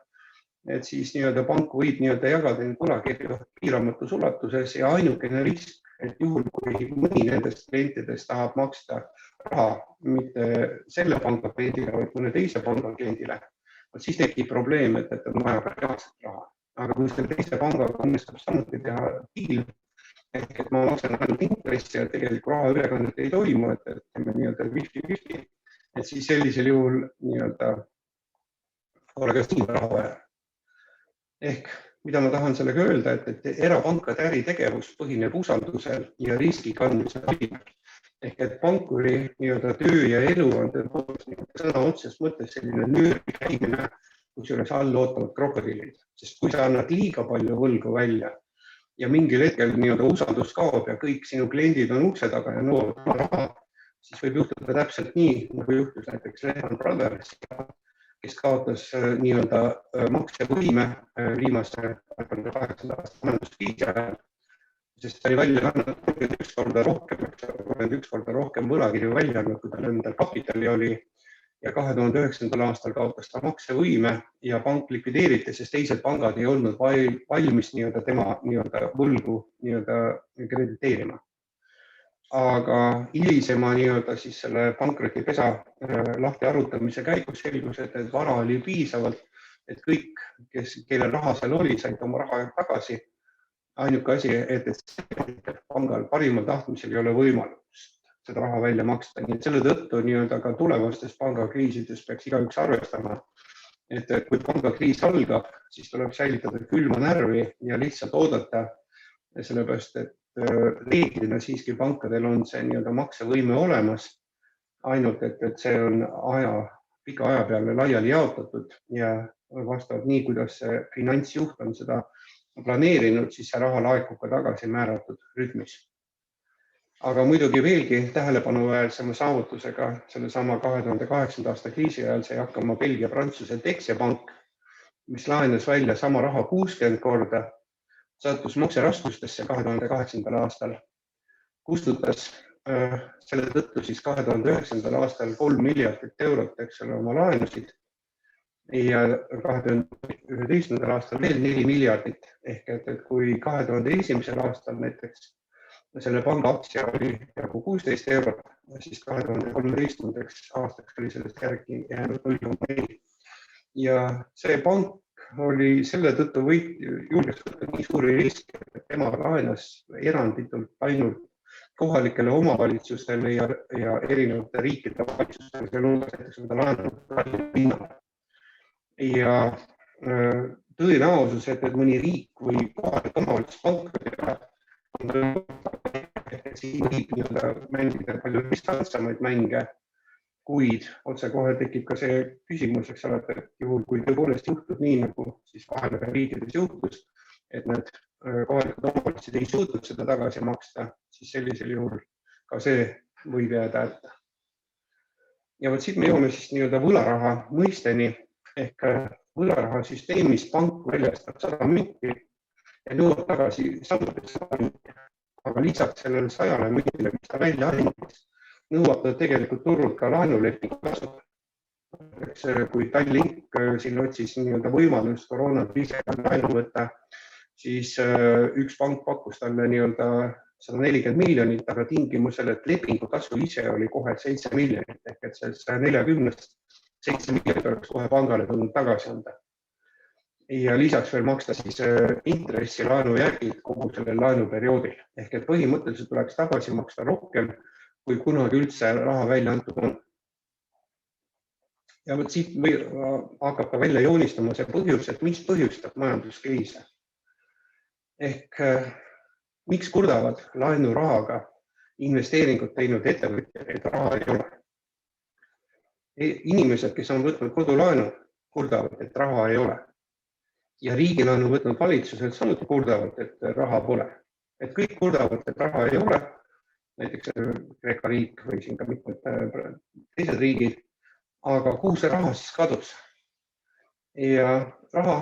et siis nii-öelda pank võib nii-öelda jagada neid võlakirju piiramatus ulatuses ja ainukene risk, et juhul kui mõni nendest klientidest tahab maksta raha mitte selle panga kliendile, vaid mõne teise panga kliendile, siis tekib probleem, et on vaja ka reaalset raha. Aga kui selle teise pangaga õnnestub samuti teha diil, ehk et ma maksan ainult intressi ja tegelikult raha ülekannet ei toimu, et teeme nii-öelda 50-50, et siis sellisel juhul nii-öelda ole ka siin raha vaja. Ehk mida ma tahan sellega öelda, et erapankade äritegevus põhineb usaldusel ja riski kandmisel. Ehk et pankuri nii-öelda töö ja elu on sõna otsest mõttes selline nööri käimine, kusjuures all ootavad krokodillid. Sest kui sa annad liiga palju võlgu välja ja mingil hetkel nii-öelda usaldus kaob ja kõik sinu kliendid on ukse taga ja nõuavad raha, siis võib juhtuda täpselt nii, nagu juhtus näiteks Lehman Brothers, kes kaotas nii-öelda maksevõime viimase 2008. aasta majanduskriisi ajal, sest ta oli välja andnud 31 korda rohkem võlakirju välja andnud, kui tal endal kapitali oli. Ja 2009. aastal kaotas ta maksevõime ja pank likvideeriti, sest teised pangad ei olnud valmis nii-öelda tema nii-öelda võlgu nii-öelda krediteerima. Aga hilisema nii-öelda siis selle pankrotipesa lahti arutamise käigus selgus, et vara oli piisavalt, et kõik, kellel raha seal oli, said oma raha tagasi. Ainuke asi, et pangal parimal tahtmisel ei ole võimalust seda raha välja maksta. Nii et selle tõttu nii-öelda ka tulevastes pangakriisides peaks igaüks arvestama, et kui pangakriis algab, siis tuleb säilitada külma närvi ja lihtsalt oodata, sellepärast, et reeglina siiski pankadel on see nii-öelda maksevõime olemas, ainult et see on pika aja peale laiali jaotatud ja vastavalt nii, kuidas see finantsjuht on seda planeerinud, siis see raha laekub ka tagasi määratud rütmis. Aga muidugi veelgi tähelepanuväärsema saavutusega sellesama 2008. aasta kriisi ajal sai hakkama Belgia-Prantsuse Dexia pank, mis laenas välja sama raha 60 korda, sattus makseraskustesse 2008. aastal, kustutas selle tõttu siis 2009. aastal 3 miljardit eurot oma laenusid ja 2011. aastal veel 4 miljardit. Ehk et kui 2001. aastal näiteks selle panga aktsia oli jagu 16 eurot, siis 2013. aastaks oli sellest järgi jäänud 0,4. Ja see pank oli selle tõttu julges võtta nii suuri riske, et tema laenas eranditult ainult kohalikele omavalitsustele ja erinevate riikide valitsustele, seal hulgas näiteks seda laenanud pinnale. Ja tõenäosus, et mõni riik või kohalik omavalitsus pankrotile siin võib mängida palju distantsemaid mänge, kuid otsekohe tekib ka see küsimus, eks ole, et juhul, kui tõepoolest juhtub nii, nagu siis vahepeal riikides juhtus, et need kohalikud omavalitsused ei suutnud seda tagasi maksta, siis sellisel juhul ka see võib jääda hätta. Ja siit me jõuame siis nii-öelda võlaraha mõisteni, ehk võlaraha süsteemis pank väljastab 100 münti ja nõuab tagasi 100 münti. Aga lisaks sellele 100 müntile, mis ta välja andis, nõuab ta tegelikult turult ka laenulepingu tasu. Kui Tallink siin otsis nii-öelda võimalust koroonakriisiga laenu võtta, siis üks pank pakkus talle nii-öelda 140 miljonit, aga tingimusel, et lepingu tasu ise oli kohe 7 miljonit, ehk et see 140-st 7 miljonit oleks kohe pangale tulnud tagasi anda. Ja lisaks veel maksta siis intressi laenu järgid kogu sellel laenuperioodil. Ehk et põhimõtteliselt tuleks tagasi maksta rohkem, kui kunagi üldse raha välja antud on. Ja siit hakkab ka välja joonistama see põhjus, et mis põhjustab majanduskriise. Ehk miks kurdavad laenurahaga investeeringut teinud ettevõtjad, et raha ei ole? Inimesed, kes on võtnud kodulaenu, kurdavad, et raha ei ole. Ja riigilaenu võtnud valitsused samuti kurdavad, et raha pole. Et kõik kurdavad, et raha ei ole, näiteks Kreeka riik või siin ka mitmed teised riigid, aga kuhu see raha siis kadus? Ja raha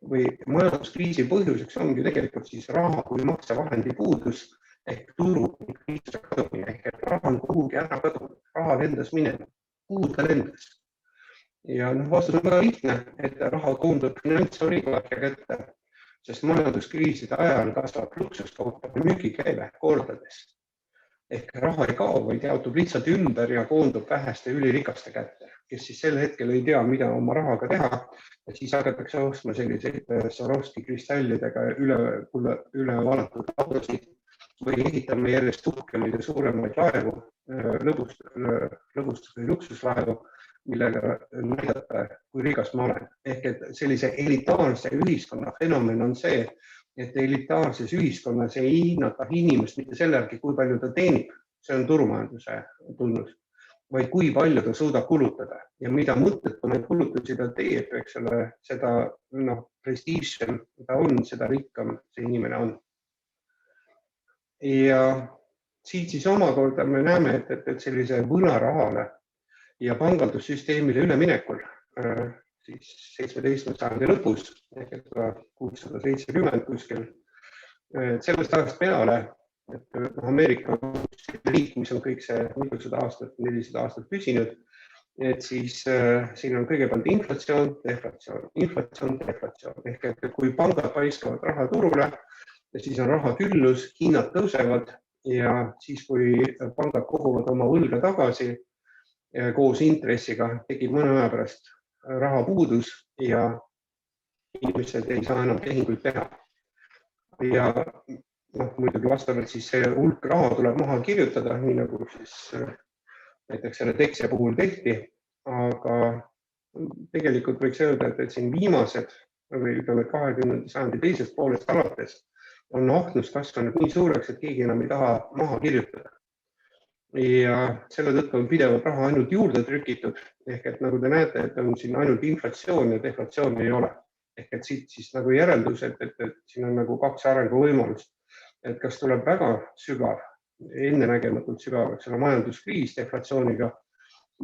või majanduskriisi põhjuseks ongi tegelikult siis raha kui maksevahendi puudus ehk turu kadumine, ehk et raha on kuhugi ära kadunud, raha lendas minema, kuhu ta lendas. Ja vastus on väga lihtne, et raha koondub finantsoligarhia kätte, sest majanduskriiside ajal kasvab luksuskaupade müügikäive kordades. Ehk raha ei kao, vaid jaotub lihtsalt ümber ja koondub väheste ülirikaste kätte, kes siis sel hetkel ei tea, mida oma rahaga teha. Ja siis hakatakse ostma selliseid Swarovski kristallidega üle valatud autosid, või ehitame järjest uhkemaid ja suuremaid laevu, lõbustus- või luksuslaevu, millega näidata, kui rikas ma olen. Ehk et sellise elitaarse ühiskonna fenomen on see, et elitaarses ühiskonnas ei hinnata inimest mitte selle järgi, kui palju ta teenib, see on turumajanduse tunnus, vaid kui palju ta suudab kulutada ja mida mõttetumaid kulutusi ta teeb, eks ole, seda prestiižsem ta on, seda rikkam see inimene on. Ja siit siis omakorda me näeme, et sellise võlarahale ja pangaldussüsteemile üleminekul siis 17. sajandi lõpus, ehk et 670 kuskil, sellest ajast peale, et Ameerika riik, mis on kõik see mitusada aastat, 400 aastat püsinud, et siis siin on kõigepealt inflatsioon, deflatsioon, inflatsioon, deflatsioon. Ehk et kui pangad paiskavad raha turule, siis on raha küllus, hinnad tõusevad ja siis, kui pangad koguvad oma võlga tagasi koos intressiga, tekib mõne aja pärast rahapuudus ja inimesed ei saa enam tehinguid teha. Ja muidugi vastavalt siis see hulk raha tuleb maha kirjutada, nii nagu siis näiteks selle Dexia puhul tehti, aga tegelikult võiks öelda, et siin viimased või ütleme 20. sajandi teisest poolest alates on ahnus kasvanud nii suureks, et keegi enam ei taha maha kirjutada. Ja selle tõttu on pidevalt raha ainult juurde trükitud, ehk et nagu te näete, et on siin ainult inflatsioon ja deflatsioon ei ole. Ehk et siit siis nagu järeldus, et siin on nagu kaks arenguvõimalust, et kas tuleb väga sügav, ennenägematult sügav, eks ole, majanduskriis deflatsiooniga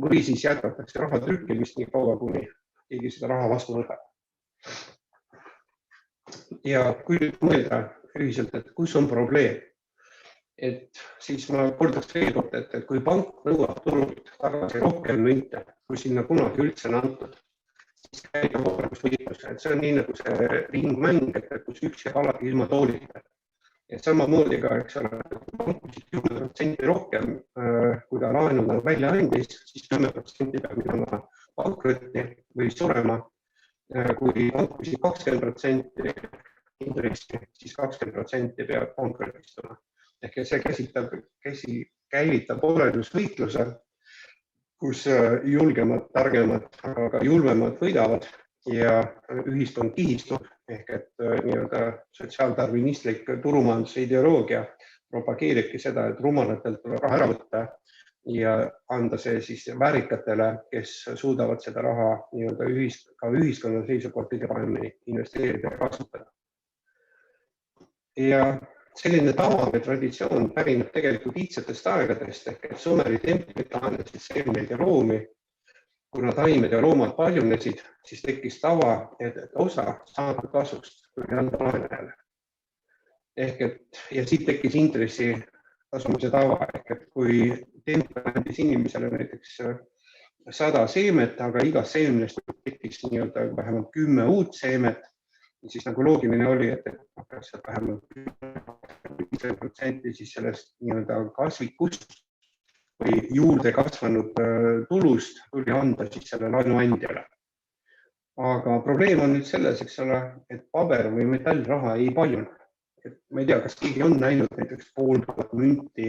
või siis jätkatakse raha trükkimist nii kaua, kuni keegi seda raha vastu võtab. Ja kui nüüd mõelda ühiselt, et kus on probleem, et siis ma kordaks veel kord, et kui pank nõuab turult tagasi rohkem münte, kui sinna kunagi üldse on antud, siis käib võitlus, et see on nii nagu see ringmäng, et kus üks jääb alati ilma toolita. Ja samamoodi ka, eks ole, kui pank küsib 10% rohkem, kui ta laenuna välja andis, siis 10% peab minema pankrotti või surema. Kui pank küsib 20% intressi, siis 20% peab pankrotistuma. Ehk see käivitab olelusvõitluse, kus julgemad, targemad, aga ka julmemad võidavad ja ühiskond kihistub, ehk et nii-öelda sotsiaaldarvinistlik turumajanduse ideoloogia propageeribki seda, et rumalatelt tuleb raha ära võtta ja anda see siis väärikatele, kes suudavad seda raha nii-öelda ka ühiskonna seisukohalt kõige paremini investeerida ja kasutada. Ja selline tava või traditsioon pärineb tegelikult iidsetest aegadest, ehk et Sumeri templid laenasid seemneid ja loomi. Kuna taimed ja loomad paljunesid, siis tekkis tava, et osa saadud kasust tuli anda laenajale. Ehk et ja siit tekkis intressi tasumise tava, ehk et kui tempel andis inimesele näiteks 100 seemet, aga igast seemnest tekkis nii-öelda vähemalt 10 uut seemet, siis nagu loogiline oli, et vähemalt 50% siis sellest nii-öelda kasvikust või juurde kasvanud tulust tuli anda siis selle laenuandjale. Aga probleem on nüüd selles, eks ole, et paber või metallraha ei paljune. Ma ei tea, kas keegi on näinud näiteks 500 münti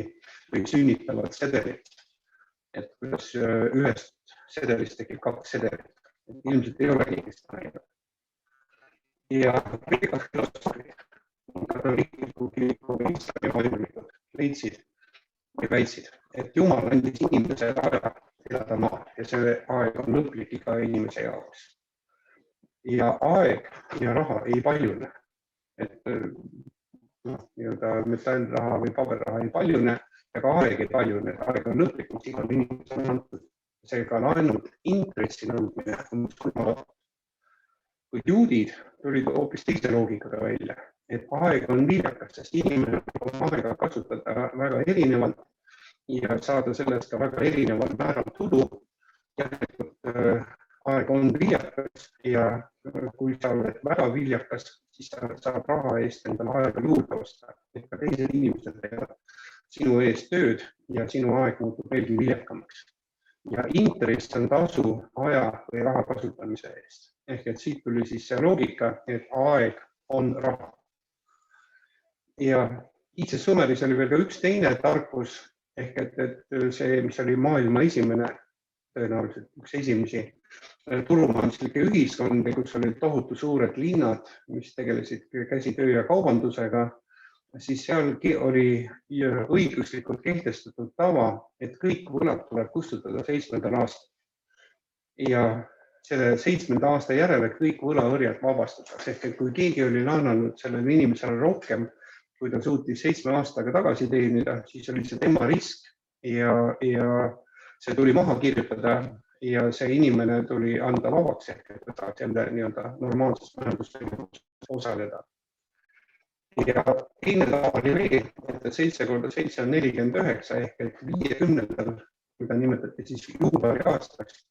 või sünnitavat sedelit, et kuidas ühest sedelist tekib 2 sedelit. Ilmselt ei ole keegi seda näinud. Ja Kreekas filosoofid, katoliikliku kiriku või islami vaimurikud leidsid või väitsid, et Jumal andis inimesele aega elada maal ja see aeg on lõplik iga inimese jaoks. Ja aeg ja raha ei paljune, et nii-öelda metallraha või paberraha ei paljune ja ka aeg ei paljune, aeg on lõplikult igal inimesele antud. Seega ainult intressi nõudmine on surma. Kuid juudid tulid hoopis teise loogikaga välja, et aeg on viljakas, sest inimene on aega kasutada väga erinevalt ja saada sellest ka väga erineval määral tulu. Aeg on viljakas ja kui sa oled väga viljakas, siis saab raha eest endale aega juurde osta, et ka teised inimesed teevad sinu eest tööd ja sinu aeg muutub veelgi viljakamaks. Ja intress on tasu aja või raha kasutamise eest. Ehk et siit tuli siis see loogika, et aeg on raha. Ja Iitses Sumeris oli veel ka üks teine tarkus, ehk et see, mis oli maailma esimene, tõenäoliselt üks esimesi turumajanduslikke ühiskondi, kus olid tohutu suured linnad, mis tegelesid käsitöö ja kaubandusega, siis seal oli õiguslikult kehtestatud tava, et kõik võlad tuleb kustutada 7. aastal. Ja selle 7. aasta järele kõik võlaõrjad vabastatakse, ehk et kui keegi oli laenanud sellele inimesele rohkem, kui ta suutis 7 aastaga tagasi teenida, siis oli see tema risk ja see tuli maha kirjutada ja see inimene tuli anda vabaks, ehk et ta saaks jälle nii-öelda normaalses majandustegevus osaleda. Ja teine tava oli veel, et 7 × 7 on 49, ehk et 50. mida nimetati siis juubeli aastaks,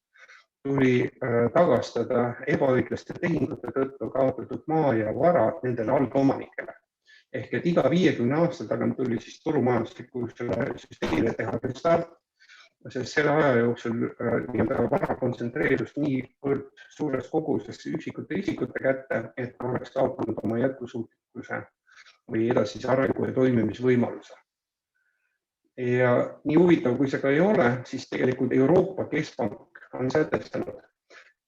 tuli tagastada ebaõiglaste tehingute tõttu kaotatud maa ja vara nendele algomanikele. Ehk et iga 50 aasta tagant tuli siis turumajandusliku süsteemile teha restart, sest selle aja jooksul vara kontsentreerus niivõrd suures koguses üksikute isikute kätte, et oleks kaotanud oma jätkusuutlikkuse või edasise arengu ja toimimisvõimaluse. Ja nii huvitav, kui see ka ei ole, siis tegelikult Euroopa Keskpank on sätestanud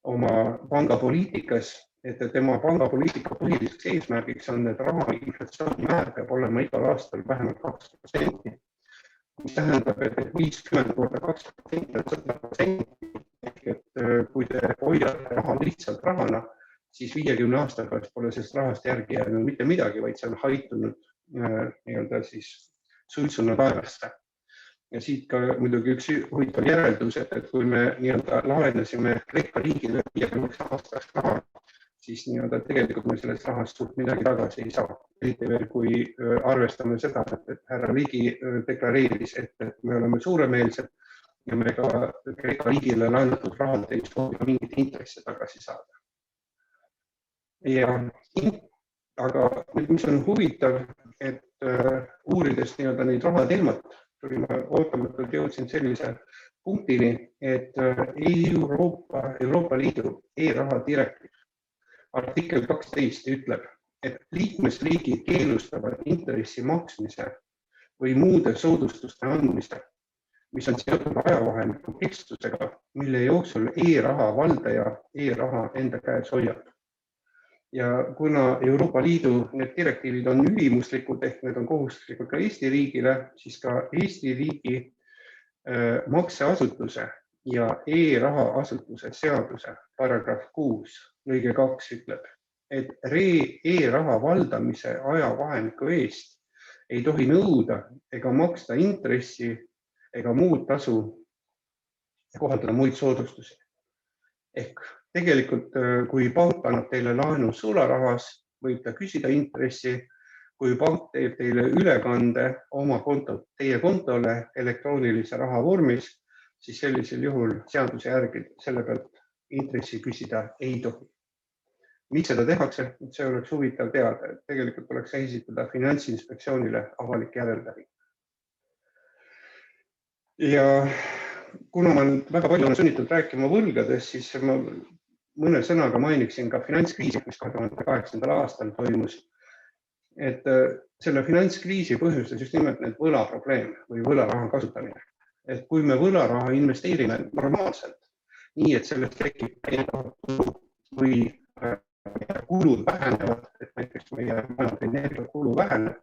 oma pangapoliitikas, et tema pangapoliitika põhiliseks eesmärgiks on, et raha inflatsioonimäär peab olema igal aastal vähemalt 2%, mis tähendab, et 50 × 2% on 100%, ehk et kui te hoiate raha lihtsalt rahana, siis 50 aasta pärast pole sellest rahast järgi jäänud mitte midagi, vaid see on haitunud nii-öelda siis suitsuna taevasse. Ja siit ka muidugi üks huvitav järeldus, et kui me nii-öelda laenasime Kreeka riigile 50 aastaks raha, siis nii-öelda tegelikult me sellest rahast suurt midagi tagasi ei saa. Eriti veel, kui arvestame seda, et härra Ligi deklareeris, et me oleme suuremeelsed ja me ka Kreeka riigile laenatud rahalt ei soovi mingit intressi tagasi saada. Ja, aga mis on huvitav, et uurides nii-öelda neid rahateemat, ootamatult jõudsin sellise punktini, et Euroopa Liidu e-raha direktiiv artikkel 12 ütleb, et liikmesriigid keelustavad intressi maksmise või muude soodustuste andmise, mis on seotud ajavahemiku kestusega, mille jooksul e-raha valdaja e-raha enda käes hoiab. Ja kuna Euroopa Liidu need direktiivid on ülimuslikud, ehk need on kohustuslikud ka Eesti riigile, siis ka Eesti riigi makseasutuse ja e-raha asutuse seaduse paragrahv 6 lõige 2 ütleb, et e-raha valdamise ajavahemiku eest ei tohi nõuda ega maksta intressi ega muud tasu ja kohaldada muid soodustusi. Ehk tegelikult, kui pank annab teile laenu sularahas, võib ta küsida intressi, kui pank teeb teile ülekande oma kontot teie kontole elektroonilise raha vormis, siis sellisel juhul seaduse järgi selle pealt intressi küsida ei tohi. Miks seda tehakse? See oleks huvitav teada, et tegelikult tuleks esitada Finantsinspektsioonile avalik järeldavi. Ja kuna ma väga palju olen sunnitud rääkima võlgadest, siis ma mõne sõnaga mainiksin ka finantskriisi, mis 2008. aastal toimus. Et selle finantskriisi põhjustas just nimelt need võlaprobleem või võlaraha kasutamine. Et kui me võlaraha investeerime normaalselt, nii et sellest tekib tulu või kulud vähenevad, et näiteks meie majandusenergia kulu väheneb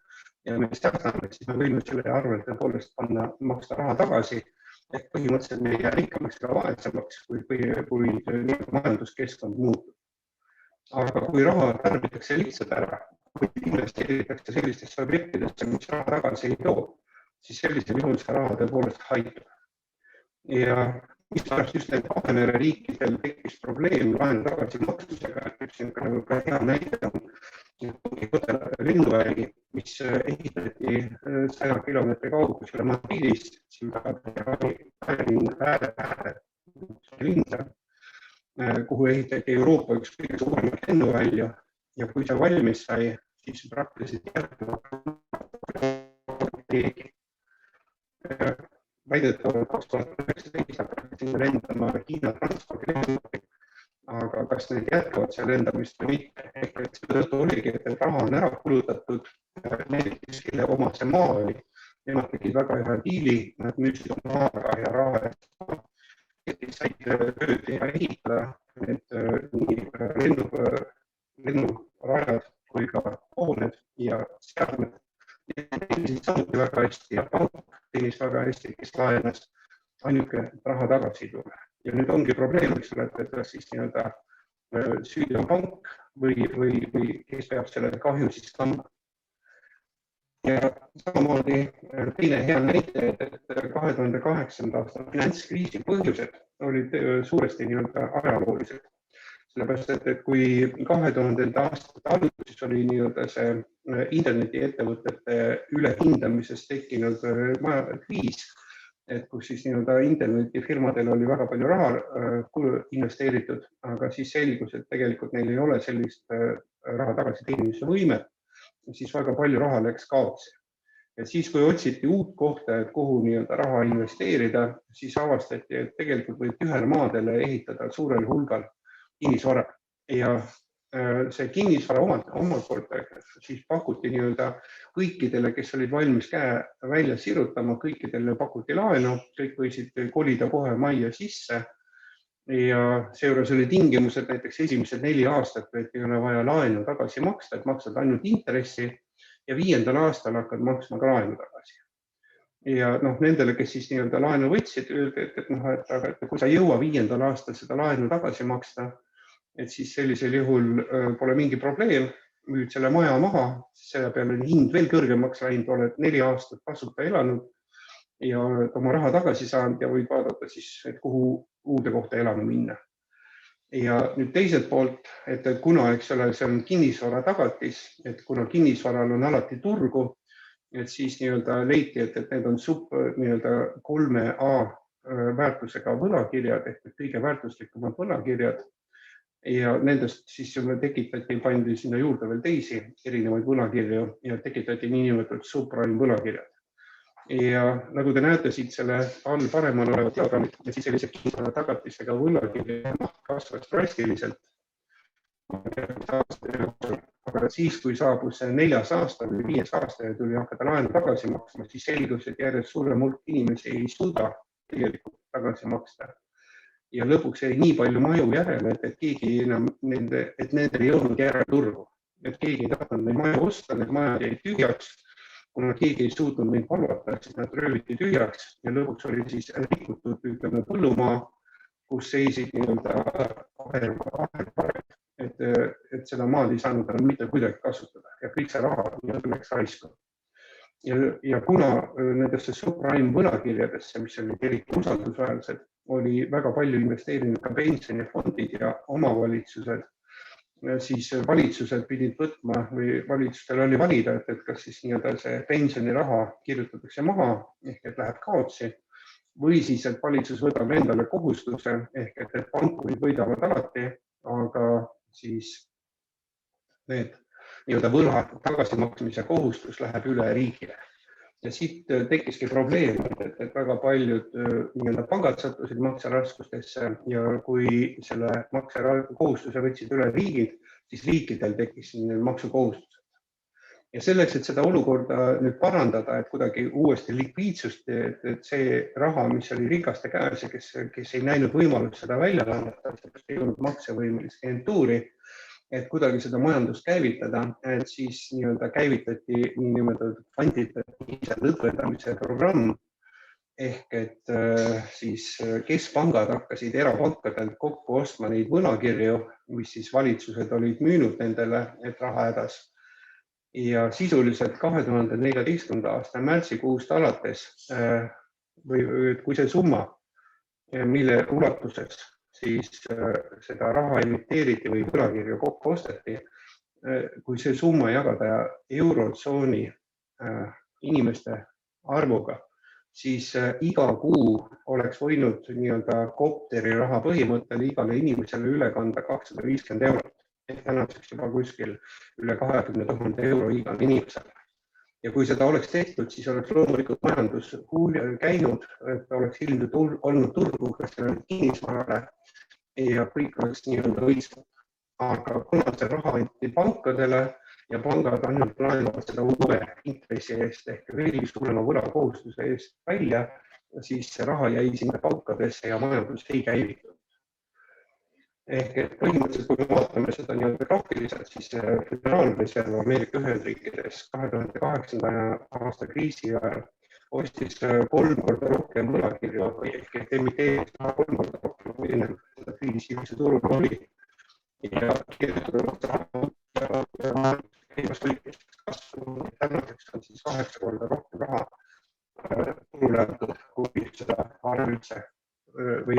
ja me säästame, siis me võime selle arvel tõepoolest panna maksta raha tagasi, ehk põhimõtteliselt me ei jää rikkamaks ja vaesemaks, kui majanduskeskkond muutub. Aga kui raha tarbitakse lihtsalt ära, kui investeeritakse sellistesse objektidesse, mis raha tagasi ei too, siis sellisel juhul see raha tõepoolest haitub. Ja mis pärast just need Vahemere riikidel tekkis probleem laenu tagasi maksusega, et üks ka hea näide on lennuväli, mis ehitati 100 kilomeetri kaugusele Madridist, kuhu ehitati Euroopa üks kõige suuremat lennuvälja ja kui see valmis sai, siis praktiliselt keegi. Väidetavalt 2019 hakati lendama Hiina transpordilennuki, aga kas need jätkavad seal lendamist või mitte? Ehk et selle tõttu oligi, et raha on ära kulutatud need, kelle oma see maa oli, nemad tegid väga hea diili, nad müüsid oma maa väga hea raha eest, kes said tööd ja ehitada need lennurajad kui ka hooned ja seadmed. Teenisid samuti väga hästi ja pank teenis väga hästi, kes laenas ainuke raha tagasi ei tule. Ja nüüd ongi probleem, et siis nii-öelda süüdi on pank või kes peab selle kahju siis kandma. Ja samamoodi teine hea näite, et 2008. aasta finantskriisi põhjused olid suuresti nii-öelda ajaloolised. Sellepärast, et kui 2000. aastate alguses oli nii-öelda see internetiettevõtete ülehindamisest tekkinud kriis, et kus siis nii-öelda internetifirmadel oli väga palju raha investeeritud, aga siis selgus, et tegelikult neil ei ole sellist raha tagasi teenimise võimet, siis väga palju raha läks kaotsi. Ja siis, kui otsiti uut kohta, et kuhu nii-öelda raha investeerida, siis avastati, et tegelikult võib ühele maadele ehitada suurel hulgal kinnisvara ja see kinnisvara omalt poolt siis pakuti nii-öelda kõikidele, kes olid valmis käe välja sirutama, kõikidele pakuti laenu, kõik võisid kolida kohe majja sisse ja seejuures oli tingimus, et näiteks esimesed 4 aastat ei ole vaja laenu tagasi maksta, et maksad ainult intressi ja 5. aastal hakkad maksma ka laenu tagasi. Ja nendele, kes siis nii-öelda laenu võtsid, öeldi, et kui sa ei jõua 5. aastal seda laenu tagasi maksta, et siis sellisel juhul pole mingi probleem, müüd selle maja maha, selle peale on hind veel kõrgemaks läinud, oled 4 aastat tasuta elanud ja oma raha tagasi saanud ja võid vaadata siis, et kuhu uude kohta elama minna. Ja nüüd teiselt poolt, et kuna see on kinnisvara tagatis, et kuna kinnisvaral on alati turgu, et siis nii-öelda leiti, et need on nii-öelda 3A väärtusega võlakirjad ehk kõige väärtuslikumad võlakirjad. Ja nendest siis tekitati, pandi sinna juurde veel teisi erinevaid võlakirju ja tekitati niinimetatud subprime võlakirjad. Ja nagu te näete siit selle all paremal olevat diagrammit, ja siis sellise kinnisvara tagatisega võlakirja kasvas drastiliselt. Aga siis, kui saabus 4. aasta või 5. aasta ja tuli hakata laenu tagasi maksma, siis selgus, et järjest suurem hulk inimesi ei suuda tegelikult tagasi maksta. Ja lõpuks jäi nii palju maju järele, et keegi enam nendel ei olnud järelturgu. Et keegi ei tahtnud neid maju osta, need majad jäid tühjaks, kuna keegi ei suutnud neid valvata, siis nad rööviti tühjaks ja lõpuks oli siis rikutud põllumaa, kus seisid nii-öelda ahelpared, et seda maad ei saanud enam mitte kuidagi kasutada ja kõik see raha läks raisku. Ja kuna nendesse subprime võlakirjadesse, mis olid eriti usaldusväärsed, oli väga palju investeerinud ka pensionifondid ja omavalitsused, siis valitsused pidid võtma või valitsustel oli valida, et kas siis nii-öelda see pensioniraha kirjutatakse maha ehk et läheb kaotsi või siis, et valitsus võtab endale kohustuse ehk et pankurid võidavad alati, aga siis need nii-öelda võla tagasimaksmise kohustus läheb üle riigile. Ja siit tekkiski probleem, et väga paljud nii-öelda pangad sattusid makseraskustesse ja kui selle maksekohustuse võtsid üle riigid, siis riikidel tekkis maksukohustused. Ja selleks, et seda olukorda nüüd parandada, et kuidagi uuesti likviidsust, et see raha, mis oli rikaste käes ja kes ei näinud võimalust seda välja laenata, sest ei olnud maksevõimelist klientuuri, et kuidagi seda majandust käivitada, et siis nii-öelda käivitati niinimetatud kvantitatiivse lõdvendamise programm ehk et siis keskpangad hakkasid erapankadelt kokku ostma neid võlakirju, mis siis valitsused olid müünud nendele, et raha hädas. Ja sisuliselt 2014. aasta märtsikuust alates või kui see summa, mille ulatuses siis seda raha emiteeriti või võlakirju kokku osteti, kui see summa jagada eurotsooni inimeste arvuga, siis iga kuu oleks võinud nii-öelda kopteri raha põhimõttel igale inimesele üle kanda 250 eurot. Ehk tänaseks juba kuskil üle 20 000 euro igale inimesele. Ja kui seda oleks tehtud, siis oleks loomulikult majandus käinud, et oleks ilmselt olnud turgu, kas kinnisvarale ja kõik oleks nii-öelda õitsnud. Aga kuna see raha anti pankadele ja pangad ainult laenavad seda uue intressi eest ehk veelgi suurema võlakohustuse eest välja, siis see raha jäi sinna pankadesse ja majandus ei käivitud. Ehk et põhimõtteliselt, kui me vaatame seda nii-öelda graafiliselt, siis Föderaalreserv Ameerika Ühendriikides 2008. aasta kriisi ajal ostis 3 korda rohkem võlakirju ehk et emiteeris 3 korda rohkem kui enne seda kriisi, mis turul oli. Ja kirjutatud raha käibas õigesti kasvu. Tänaseks on siis 8 korda rohkem raha turule antud, kui seda arv üldse või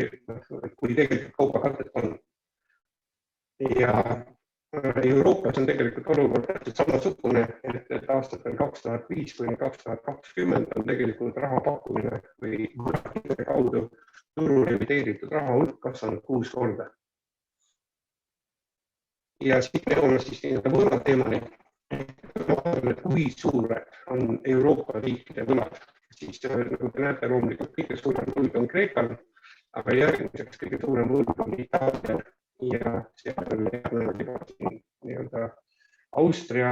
kui tegelikult kaubakatet on. Ja Euroopas on tegelikult olukord täpselt samasugune, et aastatel 2005 kuni 2020 on tegelikult raha pakkumine või võlakirjade kaudu turul emiteeritud raha hulk kasvanud 6 korda. Ja siit jõuame siis nii-öelda võlateemani. Kui suured on Euroopa riikide võlad, siis nagu te näete, loomulikult kõige suurem võlg on Kreekal, aga järgmiseks kõige suurem võlg on Itaalial ja nii-öelda Austria,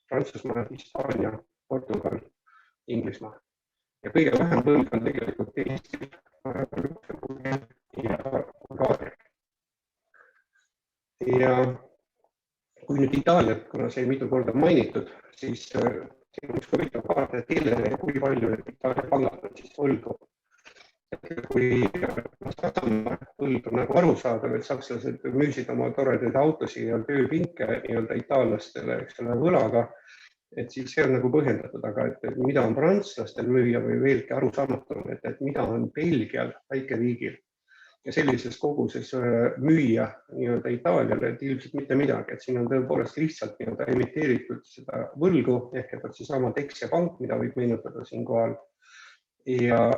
Prantsusmaa, Hispaania, Portugal, Inglismaa. Ja kõige vähem võlg on tegelikult Eestil ja Bulgaaria. Ja kui nüüd Itaaliat, kuna see mitu korda mainitud, siis siin on üks huvitav vaadata, kellele ja kui palju Itaalia pangad on siis võlgu. Kui Saksamaa võlg on nagu arusaadav, et sakslased müüsid oma toredaid autosid ja tööpinke nii-öelda itaallastele võlaga, et siis see on nagu põhjendatud, aga et mida on prantslastel müüa või veelgi arusaamatum, et mida on Belgial väikeriigil ja sellises koguses müüa nii-öelda Itaaliale, et ilmselt mitte midagi, et siin on tõepoolest lihtsalt nii-öelda emiteeritud seda võlgu ehk et seesama Dexia pank, mida võib meenutada siin kohal. Ja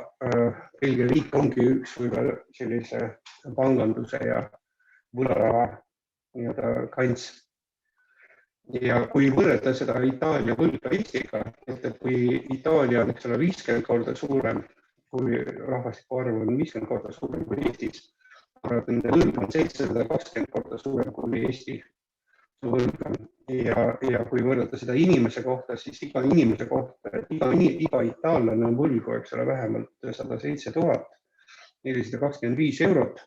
Belgia riik ongi üks võib-olla sellise panganduse ja võlaraha nii-öelda kants. Ja kui võrrelda seda Itaalia võlga Eestiga, et kui Itaalia on 50 korda suurem, kui rahvastiku arv on 50 korda suurem kui Eestis, aga nende võlg on 720 korda suurem kui Eesti võlg on. Ja kui võrrelda seda inimese kohta, siis iga inimese kohta, iga itaallane on võlgu, eks ole, vähemalt 107 425 eurot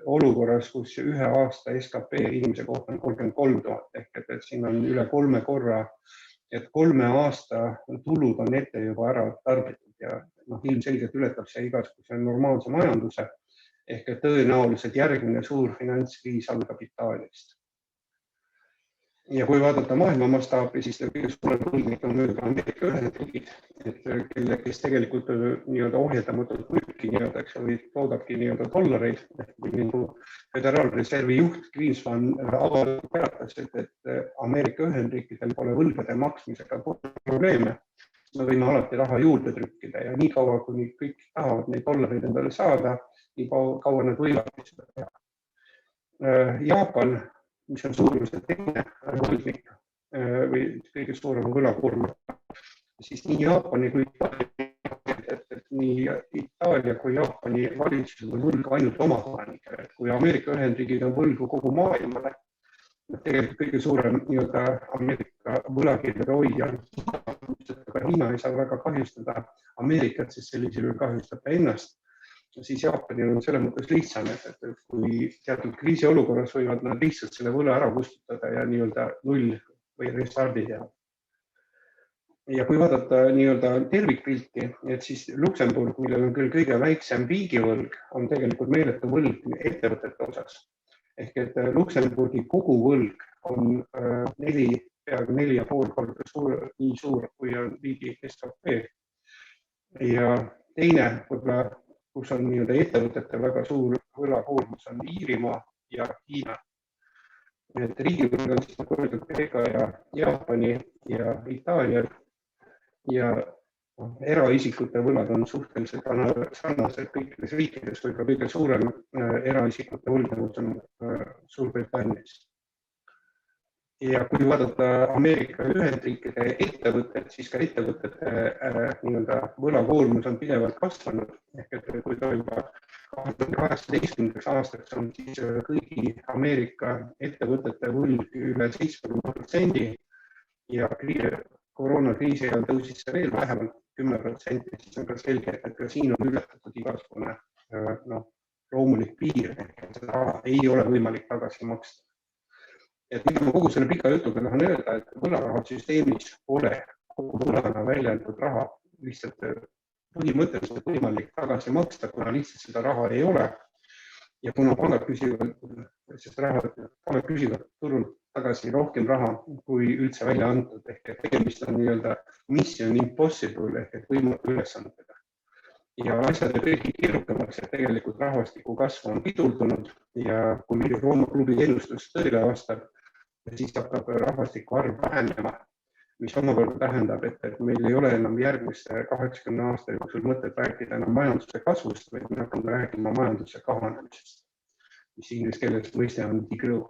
olukorras, kus ühe aasta SKP inimese kohta on 33 000 ehk et siin on üle 3 korra, et 3 aasta tulud on ette juba ära tarbitud ja ilmselgelt ületab see igasuguse normaalse majanduse ehk et tõenäoliselt järgmine suur finantskriis algab Itaaliast. Ja kui vaadata maailma mastaapi, siis kõige suurem võlgnik on muidugi Ameerika Ühendriigid, kes tegelikult nii-öelda ohjeldamatult müübki või toodabki nii-öelda dollareid. Nagu Föderaalreservi juht Greenspan avalikult teatas, et Ameerika Ühendriikidel pole võlgade maksmisega probleeme. Me võime alati raha juurde trükkida ja nii kaua, kui kõik tahavad neid dollareid endale saada, nii kaua nad võivad seda teha. Jaapan, mis on suuruselt teine võlgnik või kõige suurem võlakoorma, siis nii Jaapani kui nii Itaalia kui Jaapani valitsused on võlgu ainult oma kodanikele. Kui Ameerika Ühendriigid on võlgu kogu maailmale, tegelikult kõige suurem nii-öelda Ameerika võlakirjade hoidja, aga Hiina ei saa väga kahjustada Ameerikat, sest sellisel juhul kahjustab ennast. Siis Jaapanil on selle mõttes lihtsam, et kui teatud kriisiolukorras võivad nad lihtsalt selle võla ära kustutada ja nii-öelda null või restardi teha. Ja kui vaadata nii-öelda tervikpilti, et siis Luksemburg, millel on küll kõige väiksem riigivõlg, on tegelikult meeletu võlg ettevõtete osas. Ehk et Luksemburgi koguvõlg on peaaegu 4,5 korda nii suur, kui on riigi SKP. Ja teine, kus on nii-öelda ettevõtete väga suur võlakoormus, on Iirimaa ja Hiina. Riigivõlg on siis võrreldatud Kreeka ja Jaapani ja Itaalia ja eraisikute võlad on suhteliselt sarnased kõikides riikides, võib-olla kõige suurem eraisikute võlgnevus on Suurbritannias. Ja kui vaadata Ameerika Ühendriikide ettevõtted, siis ka ettevõtete nii-öelda võlakoormus on pidevalt kasvanud. Ehk et kui ta juba 2018. aastaks on siis kõigi Ameerika ettevõtete võlg üle 70% ja koroonakriisi ajal tõusis see veel vähemalt 10%, siis on ka selge, et ka siin on ületatud igasugune loomulik piir, et seda raha ei ole võimalik tagasi maksta. Et mida ma kogu selle pika jutuga tahan öelda, et võlarahasüsteemis pole kogu võlana väljendatud raha lihtsalt põhimõtteliselt võimalik tagasi maksta, kuna lihtsalt seda raha ei ole. Ja kuna pangad küsivad turult tagasi rohkem raha, kui üldse välja antud, ehk tegemist on nii-öelda mission impossible ehk võimatu ülesandega. Ja asjad on kõige keerukamaks, et tegelikult rahvastiku kasv on pidurdunud ja kui Rooma klubi ennustus tõele vastab, siis hakkab rahvastiku arv vähenema, mis omakorda tähendab, et meil ei ole enam järgmiste 80 aasta jooksul mõtet rääkida enam majanduse kasvust, vaid me hakkame rääkima majanduse kahanemisest, mis inglise keeles mõiste on degrow.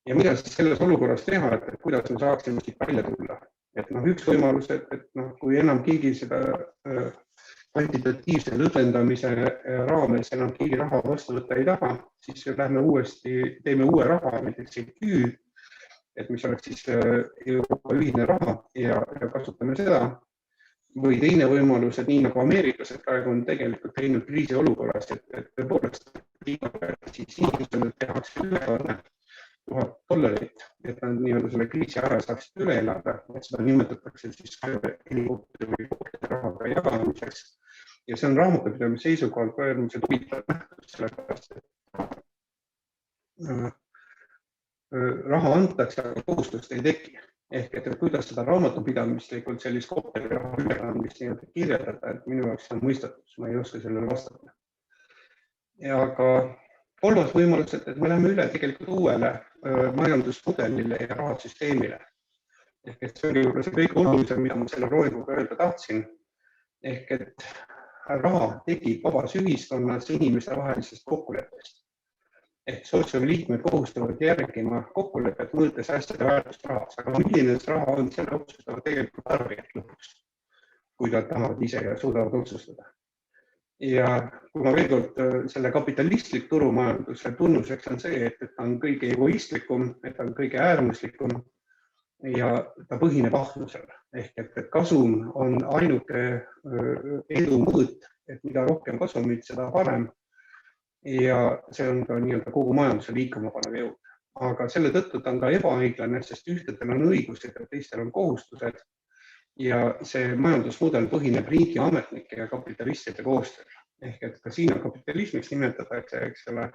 Ja mida siis selles olukorras teha, et kuidas me saaksime siit välja tulla? Et üks võimalus, et kui enam keegi seda kvantitatiivse lõdvendamise raames enam keegi raha vastu võtta ei taha, siis lähme uuesti, teeme uue raha, näiteks EQ, et mis oleks siis Euroopa ühine raha ja kasutame seda. Või teine võimalus, et nii nagu ameeriklased praegu on tegelikult teinud kriisi olukorras, et tõepoolest siis inimestele tehakse ülekanne $1000, et nad nii-öelda selle kriisi ära saaksid üle elada, et seda nimetatakse siis helikopteri või kohtade rahaga jagamiseks. Ja see on raamatupidamise seisukohalt äärmiselt huvitav nähtus, sellepärast, et raha antakse, aga kohustust ei teki. Ehk et kuidas seda raamatupidamislikult sellist kohtade raha ülekandmist kirjeldada, et minu jaoks on mõistatus, ma ei oska sellele vastata. Ja ka kolmas võimalus, et me läheme üle tegelikult uuele majandusmudelile ja rahasüsteemile. Ehk et see oli juba see kõik olulisem, mida ma selle loenguga öelda tahtsin. Ehk et raha tekib vabas ühiskonnas inimeste vahelisest kokkuleppest. Ehk sotsiaalliikmed kohustavad järgima kokkulepet mõõtes asjade väärtust rahas. Aga milline raha on, selle otsustavad tegelikult tarbijad lõpuks, kui nad tahavad ise ja suudavad otsustada. Ja kui ma veel kord selle kapitalistlik turumajanduse tunnuseks on see, et ta on kõige egoistlikum, et ta on kõige äärmuslikum ja ta põhineb ahnusel. Ehk et kasum on ainuke edu mõõt, et mida rohkem kasumit, seda parem. Ja see on ka nii-öelda kogu majanduse liikuma panev jõud. Aga selle tõttu ta on ka ebaõiglane, sest ühtedel on õigused ja teistel on kohustused. Ja see majandusmudel põhineb riigi ametnike ja kapitalistide koostööl. Ehk et ka siin on kapitalismiks nimetatakse, eks ole,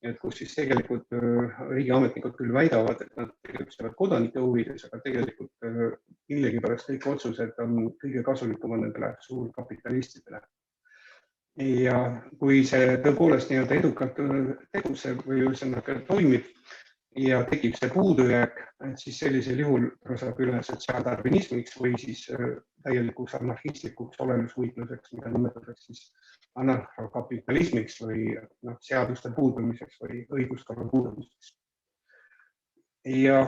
et kus siis tegelikult riigi ametnikud küll väidavad, et nad tegutsevad kodanike huvides, aga tegelikult millegipärast kõik otsused on kõige kasulikumad nendele suurkapitalistidele. Ja kui see tõepoolest nii-öelda edukalt tegutseb või ühesõnaga toimib ja tekib see puudujääk, siis sellisel juhul saab üle sotsiaaldarwinismiks või siis täielikuks anarhistlikuks olemusvõitluseks, mida nimetatakse siis anarhokapitalismiks või seaduste puudumiseks või õiguskava puudumiseks. Ja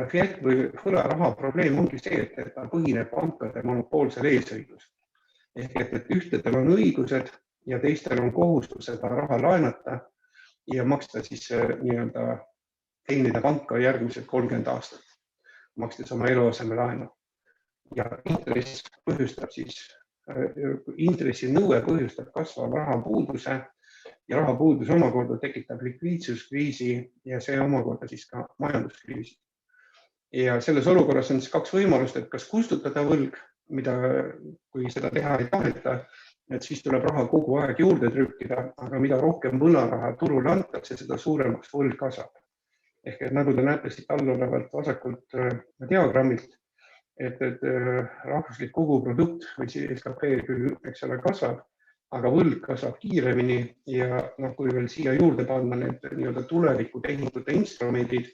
fiat või võlaraha probleem ongi see, et ta põhineb pankade monopoolsel eesõigusel. Ehk et ühtedel on õigused ja teistel on kohustus seda raha laenata ja maksta siis nii-öelda teenida panka järgmised 30 aastat, makstes oma eluaseme laenu. Ja intressinõue põhjustab kasvava rahapuuduse ja rahapuudus omakorda tekitab likviidsuskriisi ja see omakorda siis ka majanduskriisi. Ja selles olukorras on siis kaks võimalust, et kas kustutada võlg, mida kui seda teha ei taheta, et siis tuleb raha kogu aeg juurde trükkida, aga mida rohkem võlaraha turule antakse, seda suuremaks võlg kasvab. Ehk et nagu te näete siit allolevalt vasakult diagrammilt, et rahvuslik koguprodukt või SKP küll, eks ole, kasvab, aga võlg kasvab kiiremini ja kui veel siia juurde panna need nii-öelda tulevikutehingute instrumendid,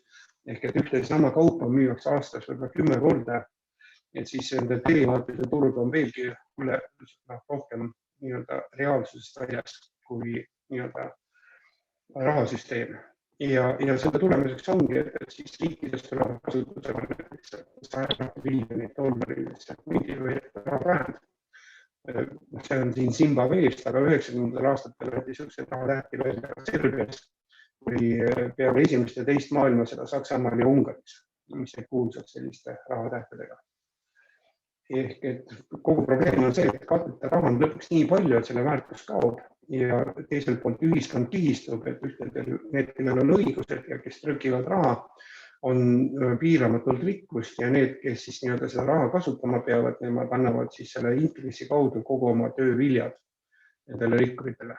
ehk et ühte sama kaupa müüakse aastas võib-olla 10 korda, et siis nende derivaatide turg on veelgi rohkem nii-öelda reaalsusest väljas kui nii-öelda rahasüsteem. ja selle tulemuseks ongi, et siis riikidest tuleb kasutusele näiteks $100 miljonit lihtsalt mingi või rahavähend. See on siin Zimbabweest, aga 90. aastatel oli niisugused rahatähti välja Serbias või peale esimest ja teist maailmasõda Saksamaal ja Ungaris, mis ei kuulsaks selliste rahatähtedega. Ehk et kogu probleem on see, et katteta raha on lõpuks nii palju, et selle väärtus kaob ja teiselt poolt ühiskond kihistub, et ühtedel need, kellel on õigused ja kes trükivad raha, on piiramatult rikkust ja need, kes siis nii-öelda seda raha kasutama peavad, nemad annavad siis selle intressi kaudu kogu oma tööviljad nendele rikkuritele.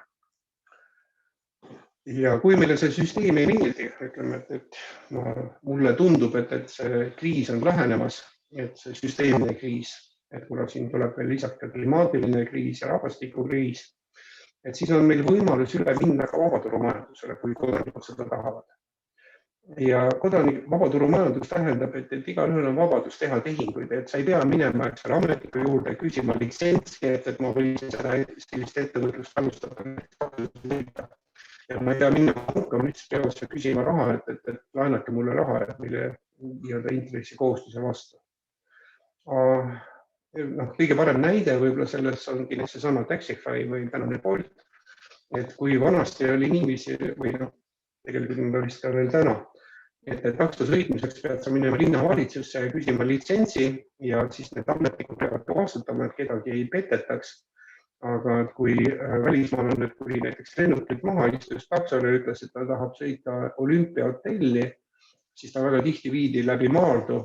Ja kui meile see süsteem ei meeldi, ütleme, et mulle tundub, et see kriis on lähenemas, et see süsteemne kriis, et kuna siin tuleb veel lisaks ka klimaatiline kriis ja rahvastikukriis, et siis on meil võimalus üle minna ka vabaturumajandusele, kui kodanikud seda tahavad. Ja vabaturumajandus tähendab, et igaühel on vabadus teha tehinguid, et sa ei pea minema ametniku juurde küsima litsentsi, et ma võin seda sellist ettevõtlust alustada. Ja ma ei pea minna panka, ma lihtsalt peavad küsima raha, et laenake mulle raha, et mille intressi kohustuse vastu. Kõige parem näide võib-olla sellest ongi seesama Taxify või tänane Bolt, et kui vanasti oli niiviisi või tegelikult on vist ka veel täna, et takso sõitmiseks pead sa minema linnavalitsusse ja küsima litsentsi ja siis need ametnikud peavad vastutama, et kedagi ei petetaks. Aga kui välismaalane tuli näiteks lennukit maha, istus taksole ja ütles, et ta tahab sõita Olümpiahotelli, siis ta väga tihti viidi läbi Maardu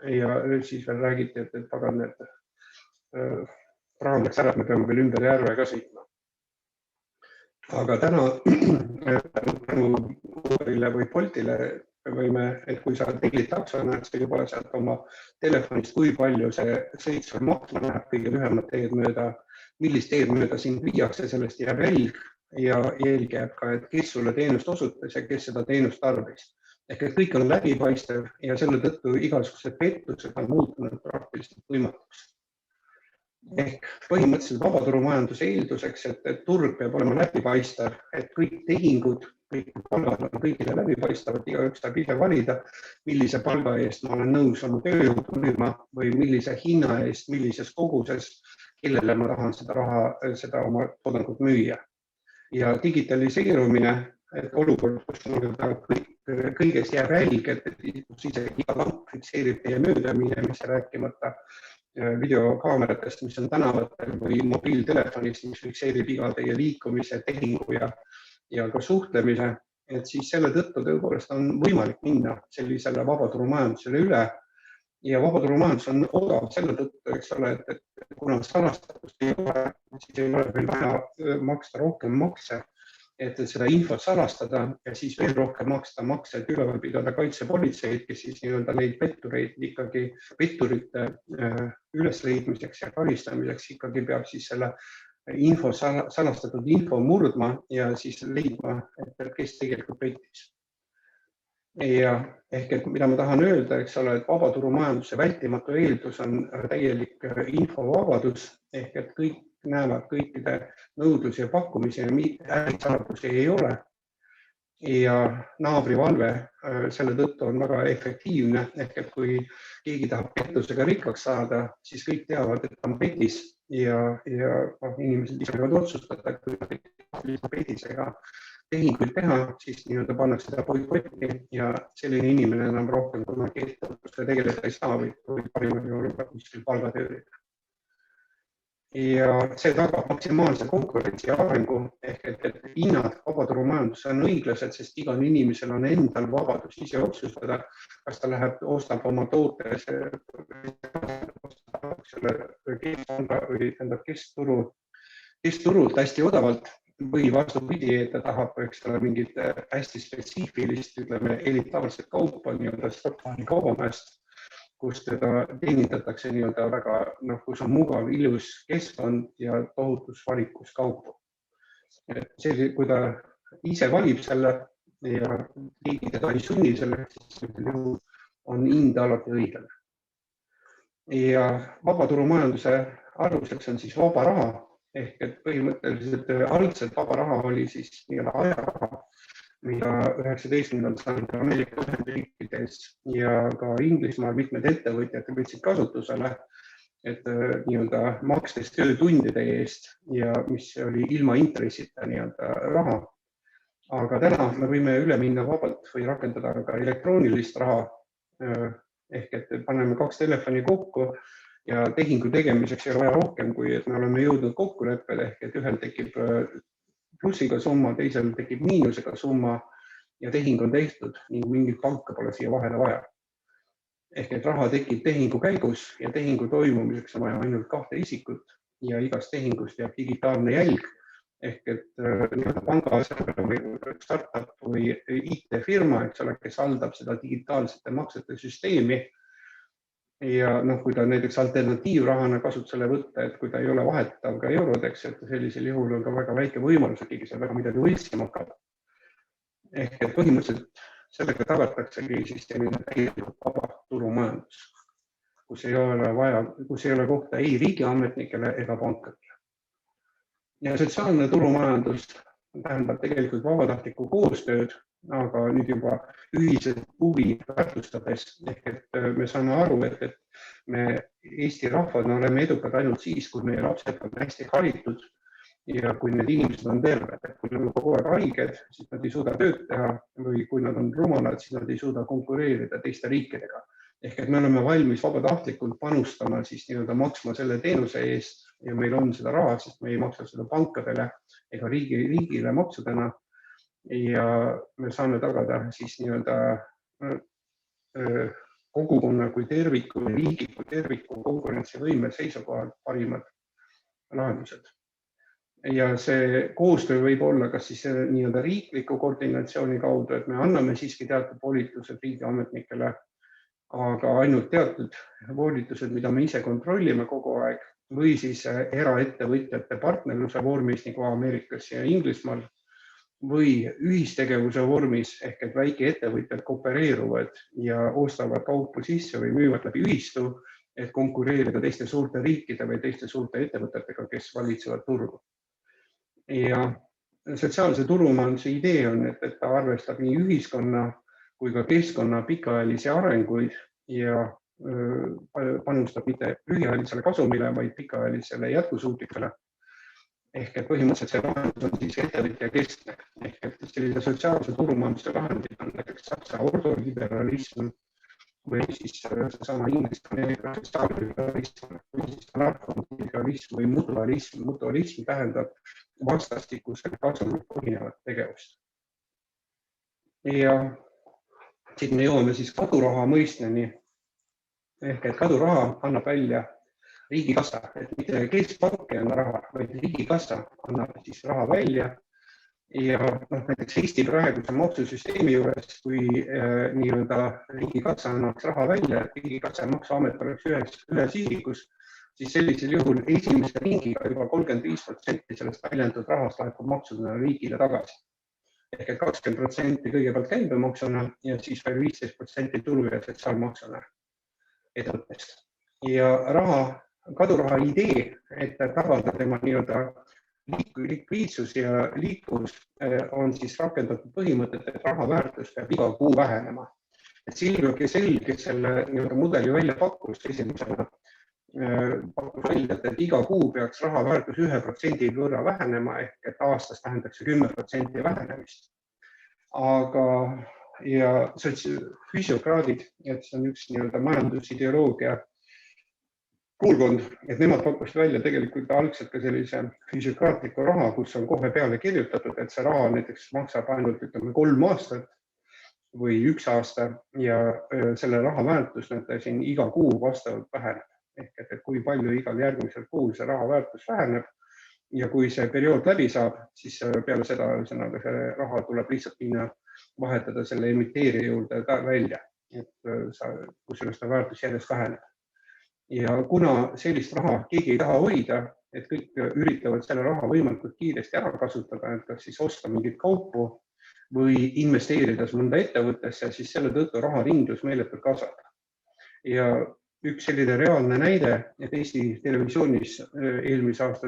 ja siis veel räägiti, et pagan need rahandaks ära, et me peame veel ümber järve ka sõitma. Aga täna Uberile või Boltile võime, et kui sa tellid taksona, et sa juba sealt oma telefonist, kui palju see sõit sul maksma läheb kõige lühemat teed mööda, millist teed mööda sind viiakse, sellest jääb jälg ja jälg jääb ka, et kes sulle teenust osutas ja kes seda teenust tarbis. Ehk et kõik on läbipaistev ja selle tõttu igasugused pettused on muutunud praktiliselt võimatuks. Ehk põhimõtteliselt vabaturumajanduse eelduseks, et turg peab olema läbipaistev, et kõik tehingud, kõik palgad on kõigile läbipaistavad, igaüks saab ise valida, millise palga eest ma olen nõus oma tööjõudu müüma või millise hinna eest, millises koguses, kellele ma tahan seda oma toodangut müüa. Ja digitaliseerumine, et olukord, kus kõigest jääb jälg, et isegi iga lamp fikseerib teie möödaminemist rääkimata videokaameratest, mis on tänavatel või mobiiltelefonist, mis fikseerib iga teie liikumise, tehingu ja ka suhtlemise, et siis selle tõttu tõepoolest on võimalik minna sellisele vabaturumajandusele üle ja vabaturumajandus on odav selle tõttu, eks ole, et kuna salastatust ei ole, siis ei ole veel vaja maksta rohkem makse, et seda infot salastada ja siis veel rohkem maksta makse, et üleval pidada kaitsepolitseid, kes siis nii-öelda neid pettureid ikkagi petturite ülesleidmiseks ja karistamiseks ikkagi peab siis selle info, salastatud info murdma ja siis leidma, et kes tegelikult pettis. Ja ehk et mida ma tahan öelda, eks ole, et vabaturumajanduse vältimatu eeldus on täielik infovabadus ehk et kõik näevad kõikide nõudlusi ja pakkumisi ja ärisaladusi ei ole. Ja naabrivalve selle tõttu on väga efektiivne, ehk et kui keegi tahab pettusega rikkaks saada, siis kõik teavad, et ta on petis ja inimesed ise võivad otsustada, kui petisega tehinguid teha, siis nii-öelda pannakse seda boikotti ja selline inimene enam rohkem kunagi ettevõtlusega tegeleda ei saa või parimal juhul kuskil palgatöörid. Ja see tagab maksimaalse konkurentsi ja arengu, ehk et hinnad vabaturumajandus on õiglased, sest igal inimesel on endal vabadus ise otsustada, kas ta läheb, ostab oma toote keskturult hästi odavalt või vastupidi, et ta tahab mingit hästi spetsiifilist, ütleme, elitaarset kaupa, nii-öelda Stockmanni kaubamajast, kus teda teenindatakse nii-öelda väga, kus on mugav, ilus keskkond ja tohutus valikus kaupu. See, kui ta ise valib selle ja riigi teda ei sunni selleks, siis on hind alati õiglane. Ja vabaturumajanduse aluseks on siis vaba raha, ehk et põhimõtteliselt algselt vaba raha oli siis nii-öelda ajaraha, mida 19. sajandil Ameerika Ühendriikides ja ka Inglismaal mitmed ettevõtjad võtsid kasutusele, et nii-öelda makstes töötundide eest ja mis oli ilma intressita nii-öelda raha. Aga täna me võime üle minna vabalt või rakendada ka elektroonilist raha ehk et paneme 2 telefoni kokku ja tehingu tegemiseks ei ole vaja rohkem, kui et me oleme jõudnud kokkuleppele ehk et ühel tekib plussiga summa, teisel tekib miinusega summa ja tehing on tehtud ning mingit panka pole siia vahele vaja. Ehk et raha tekib tehingu käigus ja tehingu toimumiseks on vaja ainult 2 isikut ja igast tehingust jääb digitaalne jälg. Ehk et panga või startup või IT-firma, kes haldab seda digitaalsete maksete süsteemi. Ja kui ta näiteks alternatiivrahana kasutusele võtta, et kui ta ei ole vahetav ka eurodeks, et sellisel juhul on ka väga väike võimalus, et keegi seal väga midagi võltsima hakkab. Ehk et põhimõtteliselt sellega tagataksegi siis selline täielikult vaba turumajandus, kus ei ole kohta ei riigiametnikele ega pankadele. Ja sotsiaalne turumajandus tähendab tegelikult vabatahtlikku koostööd, aga nüüd juba ühised huvi väärtustades. Ehk et me saame aru, et me Eesti rahvad oleme edukad ainult siis, kui meie lapsed on hästi haritud ja kui need inimesed on terved. Kui nad on kogu aeg haiged, siis nad ei suuda tööd teha või kui nad on rumalad, siis nad ei suuda konkureerida teiste riikidega. Ehk et me oleme valmis vabatahtlikult panustama siis nii-öelda maksma selle teenuse eest ja meil on seda raha, sest me ei maksa seda pankadele ega riigile maksudena ja me saame tagada siis nii-öelda kogukonna kui terviku ja riigi kui terviku konkurentsivõime seisukohalt parimad lahendused. Ja see koostöö võib olla kas siis nii-öelda riikliku koordinatsiooni kaudu, et me anname siiski teatud volitused riigiametnikele, aga ainult teatud volitused, mida me ise kontrollime kogu aeg või siis eraettevõtjate partnerluse vormis nagu Ameerikas ja Inglismaal või ühistegevuse vormis ehk et väikeettevõtjad koopereeruvad ja ostavad kaupu sisse või müüvad läbi ühistu, et konkureerida teiste suurte riikide või teiste suurte ettevõtetega, kes valitsevad turgu. Ja sotsiaalse turumajanduse idee on, et ta arvestab nii ühiskonna kui ka keskkonna pikaajalisi arenguid ja panustab mitte lühiajalisele kasumile, vaid pikaajalisele jätkusuutlikule. Ehk et põhimõtteliselt see lahendus on siis ettevõtja keskne. Ehk et sellise sotsiaalse turumajanduse lahendid on näiteks saksa ordoliberalism või siis seesama inglise sotsiaalliberalism või siis anarkoliberalism või mutualism. Mutualism tähendab vastastikusel kasumil põhinevat tegevust. Ja siit me jõuame siis kaduraha mõisteni. Ehk et kaduraha annab välja riigikassa, et mitte keskpank ei anna raha, vaid riigikassa annab siis raha välja. Ja näiteks Eesti praeguse maksusüsteemi juures, kui nii-öelda riigikassa annaks raha välja, et riigikassa ja maksuamet oleks ühes isikus, siis sellisel juhul esimese ringiga juba 35% sellest väljendatud rahast laekub maksudena riigile tagasi. Ehk et 20% kõigepealt käibemaksuna ja siis veel 15% tulu- ja sotsiaalmaksuna ettevõttest. Ja kaduraha idee, et tagada tema nii-öelda likviidsus ja liikuvus on siis rakendatud põhimõtet, et raha väärtus peab iga kuu vähenema. Silvio Gesell, kes selle nii-öelda mudeli välja pakkus esimesena, pakkus välja, et iga kuu peaks raha väärtus 1% võrra vähenema, ehk et aastas tähendaks 10% vähenemist. Aga ja füsiokraadid, et see on üks nii-öelda majandusideoloogia kuulkond, et nemad pakkusid välja tegelikult algselt ka sellise füsiokraatliku raha, kus on kohe peale kirjutatud, et see raha näiteks maksab ainult 3 aastat või 1 aasta ja selle raha väärtus siin iga kuu vastavalt väheneb. Ehk et kui palju igal järgmisel kuul see raha väärtus väheneb ja kui see periood läbi saab, siis peale seda see raha tuleb lihtsalt minna vahetada selle emiteerija juurde välja, et kus sellest väärtus järjest väheneb. Ja kuna sellist raha keegi ei taha hoida, et kõik üritavad selle raha võimalikult kiiresti ära kasutada, et kas siis osta mingit kaupu või investeerides mõnda ettevõttesse, siis selle tõttu raha ringlus meeletult kasvab. Ja üks selline reaalne näide, et Eesti televisioonis eelmise aasta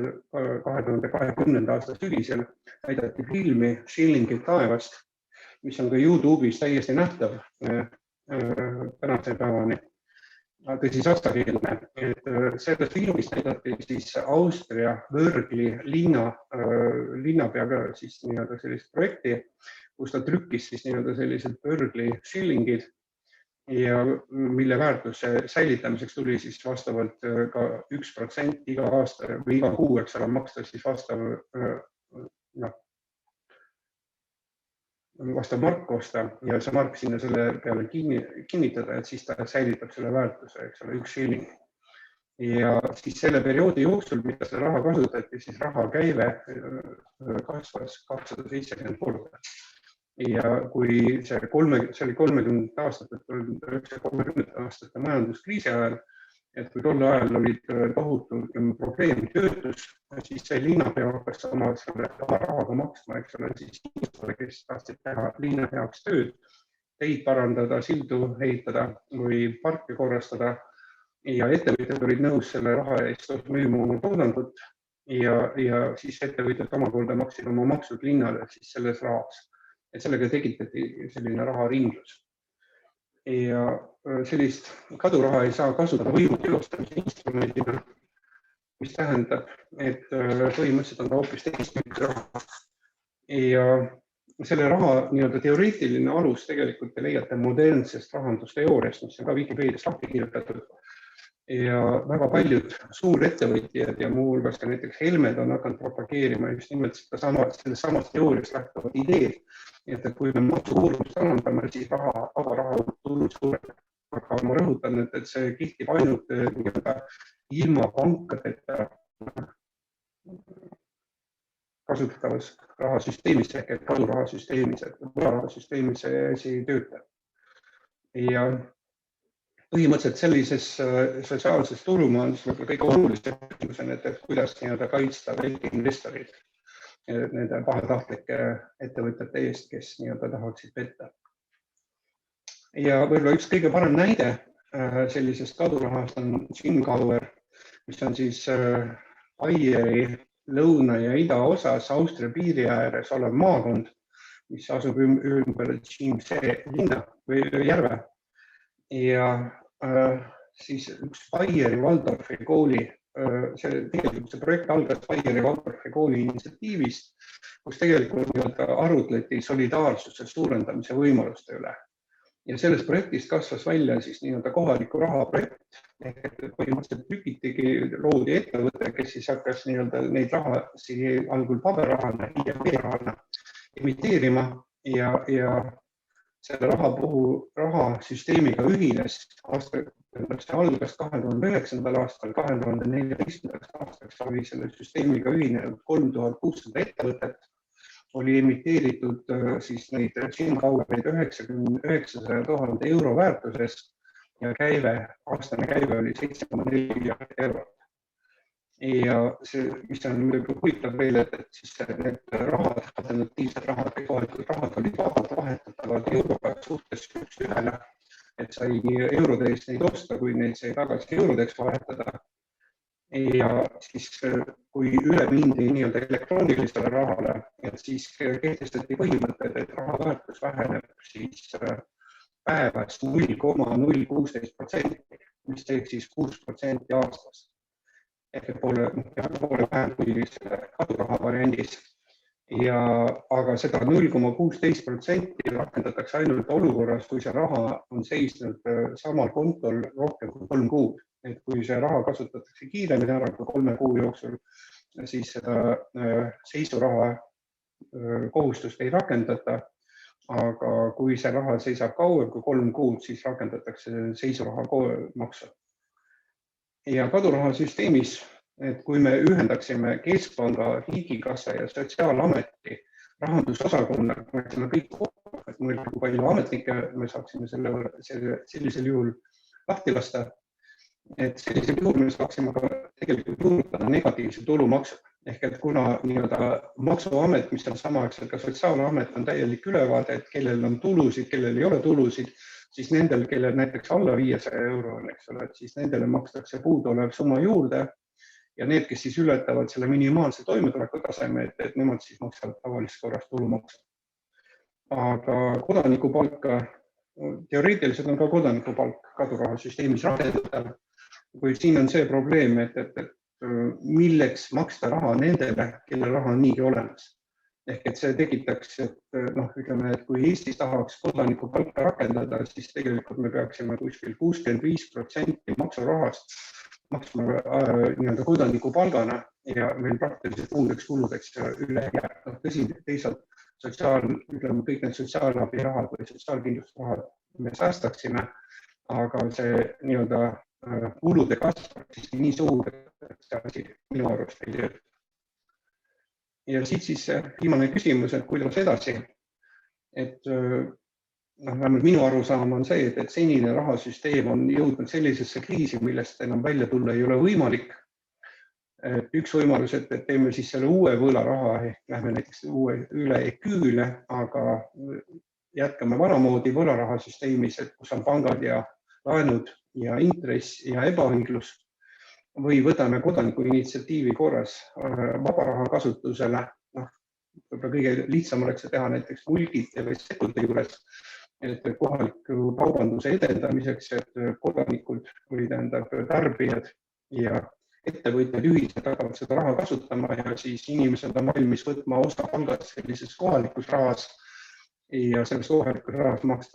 2020. aasta sügisel näidati filmi Shillingid taevast mis on ka YouTube'is täiesti nähtav tänase päevani. Tõsi saksakeelne, et sellest filmist näidati siis Austria Wörgli linnapeaga siis nii-öelda sellist projekti, kus ta trükkis siis nii-öelda sellised Wörgli shillingid ja mille väärtuse säilitamiseks tuli siis vastavalt ka 1% iga aasta või iga kuu, eks ole, maksta siis vastav mark osta ja see mark sinna selle peale kinnitada, et siis ta säilitab selle väärtuse, eks ole, 1 shilling. Ja siis selle perioodi jooksul, mida seda raha kasutati, siis raha käive kasvas 270 korda. Ja kui see oli 30 aastate majanduskriisi ajal, et kui tolle ajal olid tohutud probleem töötus, siis see linnapea hakkas oma selle rahaga maksma, eks ole, siis inimestele, kes tahtsid teha linna heaks tööd, teid parandada, sildu ehitada või parke korrastada ja ettevõtjad olid nõus selle raha eest müüma oma toodangut ja siis ettevõtjad omakorda maksid oma maksud linnale siis selles rahas. Et sellega tekitati selline raharinglus. Ja sellist kaduraha ei saa kasutada võimu teostamise instrumendina, mis tähendab, et põhimõtteliselt on ta hoopis teistmine raha. Ja selle raha nii-öelda teoreetiline alus tegelikult te leiate modernsest rahandusteooriast, mis on ka Wikipedias lahti kirjutatud. Ja väga paljud suurettevõtjad ja muu hulgas ka näiteks Helmed on hakanud propageerima just nimelt sellest samast teooriast lähtuvat ideed, et kui me maksukoormust alandame, siis vaba raha tulud suureneb. Aga ma rõhutan, et see kehtib ainult ilma pankadeta kasutatavas rahasüsteemis ehk kadurahasüsteemis, et võlarahasüsteemis see ei tööta. Ja põhimõtteliselt sellises sotsiaalses turumajandus kõige olulisem küsimus on, et kuidas kaitsta investorid nende pahatahtlike ettevõtjate eest, kes tahaksid petta. Ja võib-olla üks kõige parem näide sellisest kadurahast on Chingauer, mis on siis Baieri lõuna ja ida osas Austria piiri ääres olev maakond, mis asub ümber Chiemsee linna või järve. Ja siis üks Baieri Waldorfi kooli, tegelikult see projekt algas Baieri Waldorfi kooli initsiatiivist, kus tegelikult arutleti solidaarsuse suurendamise võimaluste üle. Ja sellest projektist kasvas välja siis kohaliku raha projekt, ehk põhimõtteliselt trükitigi loodi ettevõte, kes siis hakkas neid raha algul paberrahana, hiljem veerahana imiteerima ja selle rahasüsteemiga ühines algas 2009. aastal, 2014. aastaks oli selle süsteemiga ühinenud 3600 ettevõtet, oli emiteeritud siis neid Chingauereid 900 000 euro väärtuses ja aastane käive oli 7,4 miljardit eurot. Ja see, mis on muidugi huvitav veel, et siis need rahad, alternatiivsed rahad või kohalikud rahad olid vabalt vahetatavad euroga suhtes üks ühele, et sai eurode eest neid osta, kui neid sai tagasi eurodeks vahetada. Ja siis, kui üle mindi elektroonilisele rahale, siis kehtestati põhimõtted, et raha väärtus väheneb siis päevas 0,016%, mis teeb siis 6% aastas. Ehk poole vähem kui kaduraha variandis. Aga seda 0,16% rakendatakse ainult olukorras, kui see raha on seisnud samal kontol rohkem kui 3 kuud. Et kui see raha kasutatakse kiiremini ära kui 3 kuu jooksul, siis seda seisuraha kohustust ei rakendata. Aga kui see raha seisab kauem kui 3 kuud, siis rakendatakse seisuraha maksu. Ja kadurahasüsteemis, et kui me ühendaksime Keskpanga, Riigikassa ja Sotsiaalameti rahandusosakonna, me kõik kokku, et mõelda, kui palju ametnikke me saaksime sellisel juhul lahti lasta, et sellisel juhul me saaksime ka tegelikult juurutada negatiivse tulumaksu. Ehk et kuna maksuamet, mis on samaaegselt ka Sotsiaalamet, on täielik ülevaade, et kellel on tulusid, kellel ei ole tulusid, siis nendel, kellel näiteks alla 500 euro on, eks ole, et siis nendele makstakse puuduolev summa juurde ja need, kes siis ületavad selle minimaalse toimetuleku taseme, et nemad siis maksavad tavalises korras tulumaksu. aga kodanikupalka, teoreetiliselt on ka kodanikupalk kadurahasüsteemis rakendatav, kuid siin on see probleem, et milleks maksta raha nendele, kelle raha on niigi olemas. Ehk et see tekitaks, et ütleme, et kui Eestis tahaks kodanikupalka rakendada, siis tegelikult me peaksime kuskil 65% maksurahast maksma nii-öelda kodanikupalgana ja meil praktiliselt muudeks kuludeks üle jääb. Tõsi, teisalt kõik need sotsiaalabirahad või sotsiaalkindlustusrahad me säästaksime, aga see nii-öelda kulude kasv siiski nii suur, et see asi minu arust ei tööta. Ja siit siis viimane küsimus, et kuidas edasi. Et vähemalt minu arusaam on see, et senine rahasüsteem on jõudnud sellisesse kriisi, millest enam välja tulla ei ole võimalik. Üks võimalus, et teeme siis selle uue võlaraha ehk lähme näiteks üle EQ-le, aga jätkame vanamoodi võlarahasüsteemis, et kus on pangad ja laenud ja intress ja ebaõiglus, või võtame kodaniku initsiatiivi korras vaba raha kasutusele. Võib-olla kõige lihtsam oleks teha näiteks mulgite või sekute juures, et kohaliku kaubanduse edendamiseks, et kodanikud või tarbijad ja ettevõtjad ühiselt hakkavad seda raha kasutama ja siis inimesed on valmis võtma osa palgast sellises kohalikus rahas ja selles kohalikus rahas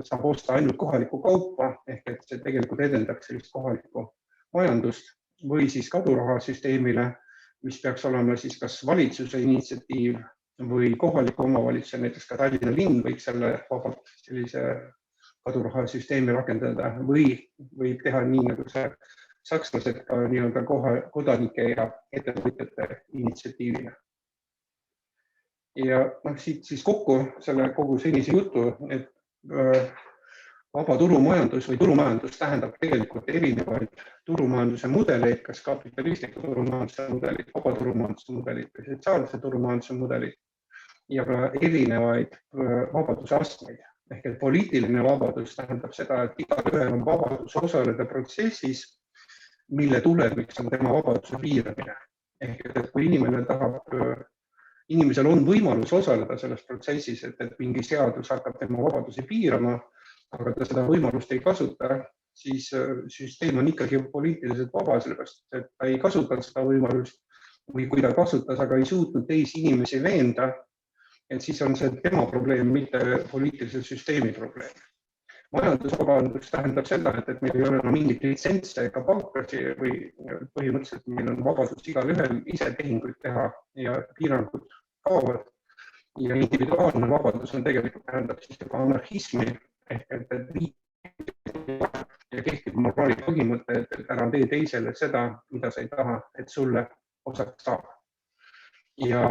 saab osta ainult kohalikku kaupa, ehk et see tegelikult edendaks sellist kohalikku majandust või siis kadurahasüsteemile, mis peaks olema siis kas valitsuse initsiatiiv või kohaliku omavalitsuse, näiteks ka Tallinna linn võiks selle vabalt sellise kadurahasüsteemi rakendada või võib teha nii, nagu see sakslased ka nii-öelda kodanike ja ettevõtjate initsiatiivina. Ja siit siis kokku selle kogu senise jutu, et vaba turumajandus või turumajandus tähendab tegelikult erinevaid turumajanduse mudeleid, kas kapitalistliku turumajanduse mudelid, vaba turumajanduse mudelid või sotsiaalse turumajanduse mudelid ja ka erinevaid vabaduse astmeid. Ehk et poliitiline vabadus tähendab seda, et igaühel on vabadus osaleda protsessis, mille tulemiks on tema vabaduse piiramine. Ehk et kui inimesel on võimalus osaleda selles protsessis, et mingi seadus hakkab tema vabadusi piirama, aga ta seda võimalust ei kasuta, siis süsteem on ikkagi poliitiliselt vaba, sellepärast, et ta ei kasutanud seda võimalust või kui ta kasutas, aga ei suutnud teisi inimesi veenda, et siis on see tema probleem, mitte poliitilise süsteemi probleem. Majandusvabadus tähendab seda, et meil ei ole enam mingit litsentse ega pankasi või põhimõtteliselt meil on vabadus igalühel ise tehinguid teha ja piirangud kaovad. Ja individuaalne vabadus on tegelikult tähendab siis juba anarhismi ehk et ja kehtib moraali põhimõte, et ära tee teisele seda, mida sa ei taha, et sulle osaks saada. Ja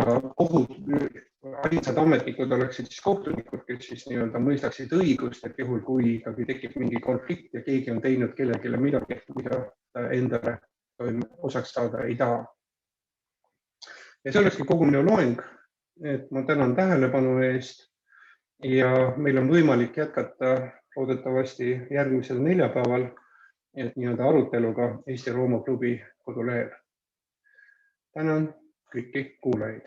ainsad ametnikud oleksid siis kohtunikud, kes siis nii-öelda mõistaksid õigust, et juhul kui ikkagi tekib mingi konflikt ja keegi on teinud kellelegi midagi, mida ta endale osaks saada ei taha. Ja see olekski kogu minu loeng, et ma tänan tähelepanu eest ja meil on võimalik jätkata loodetavasti järgmisel neljapäeval, et nii-öelda aruteluga Eesti Rooma Klubi kodulehel. Tänan kõiki kuulajaid.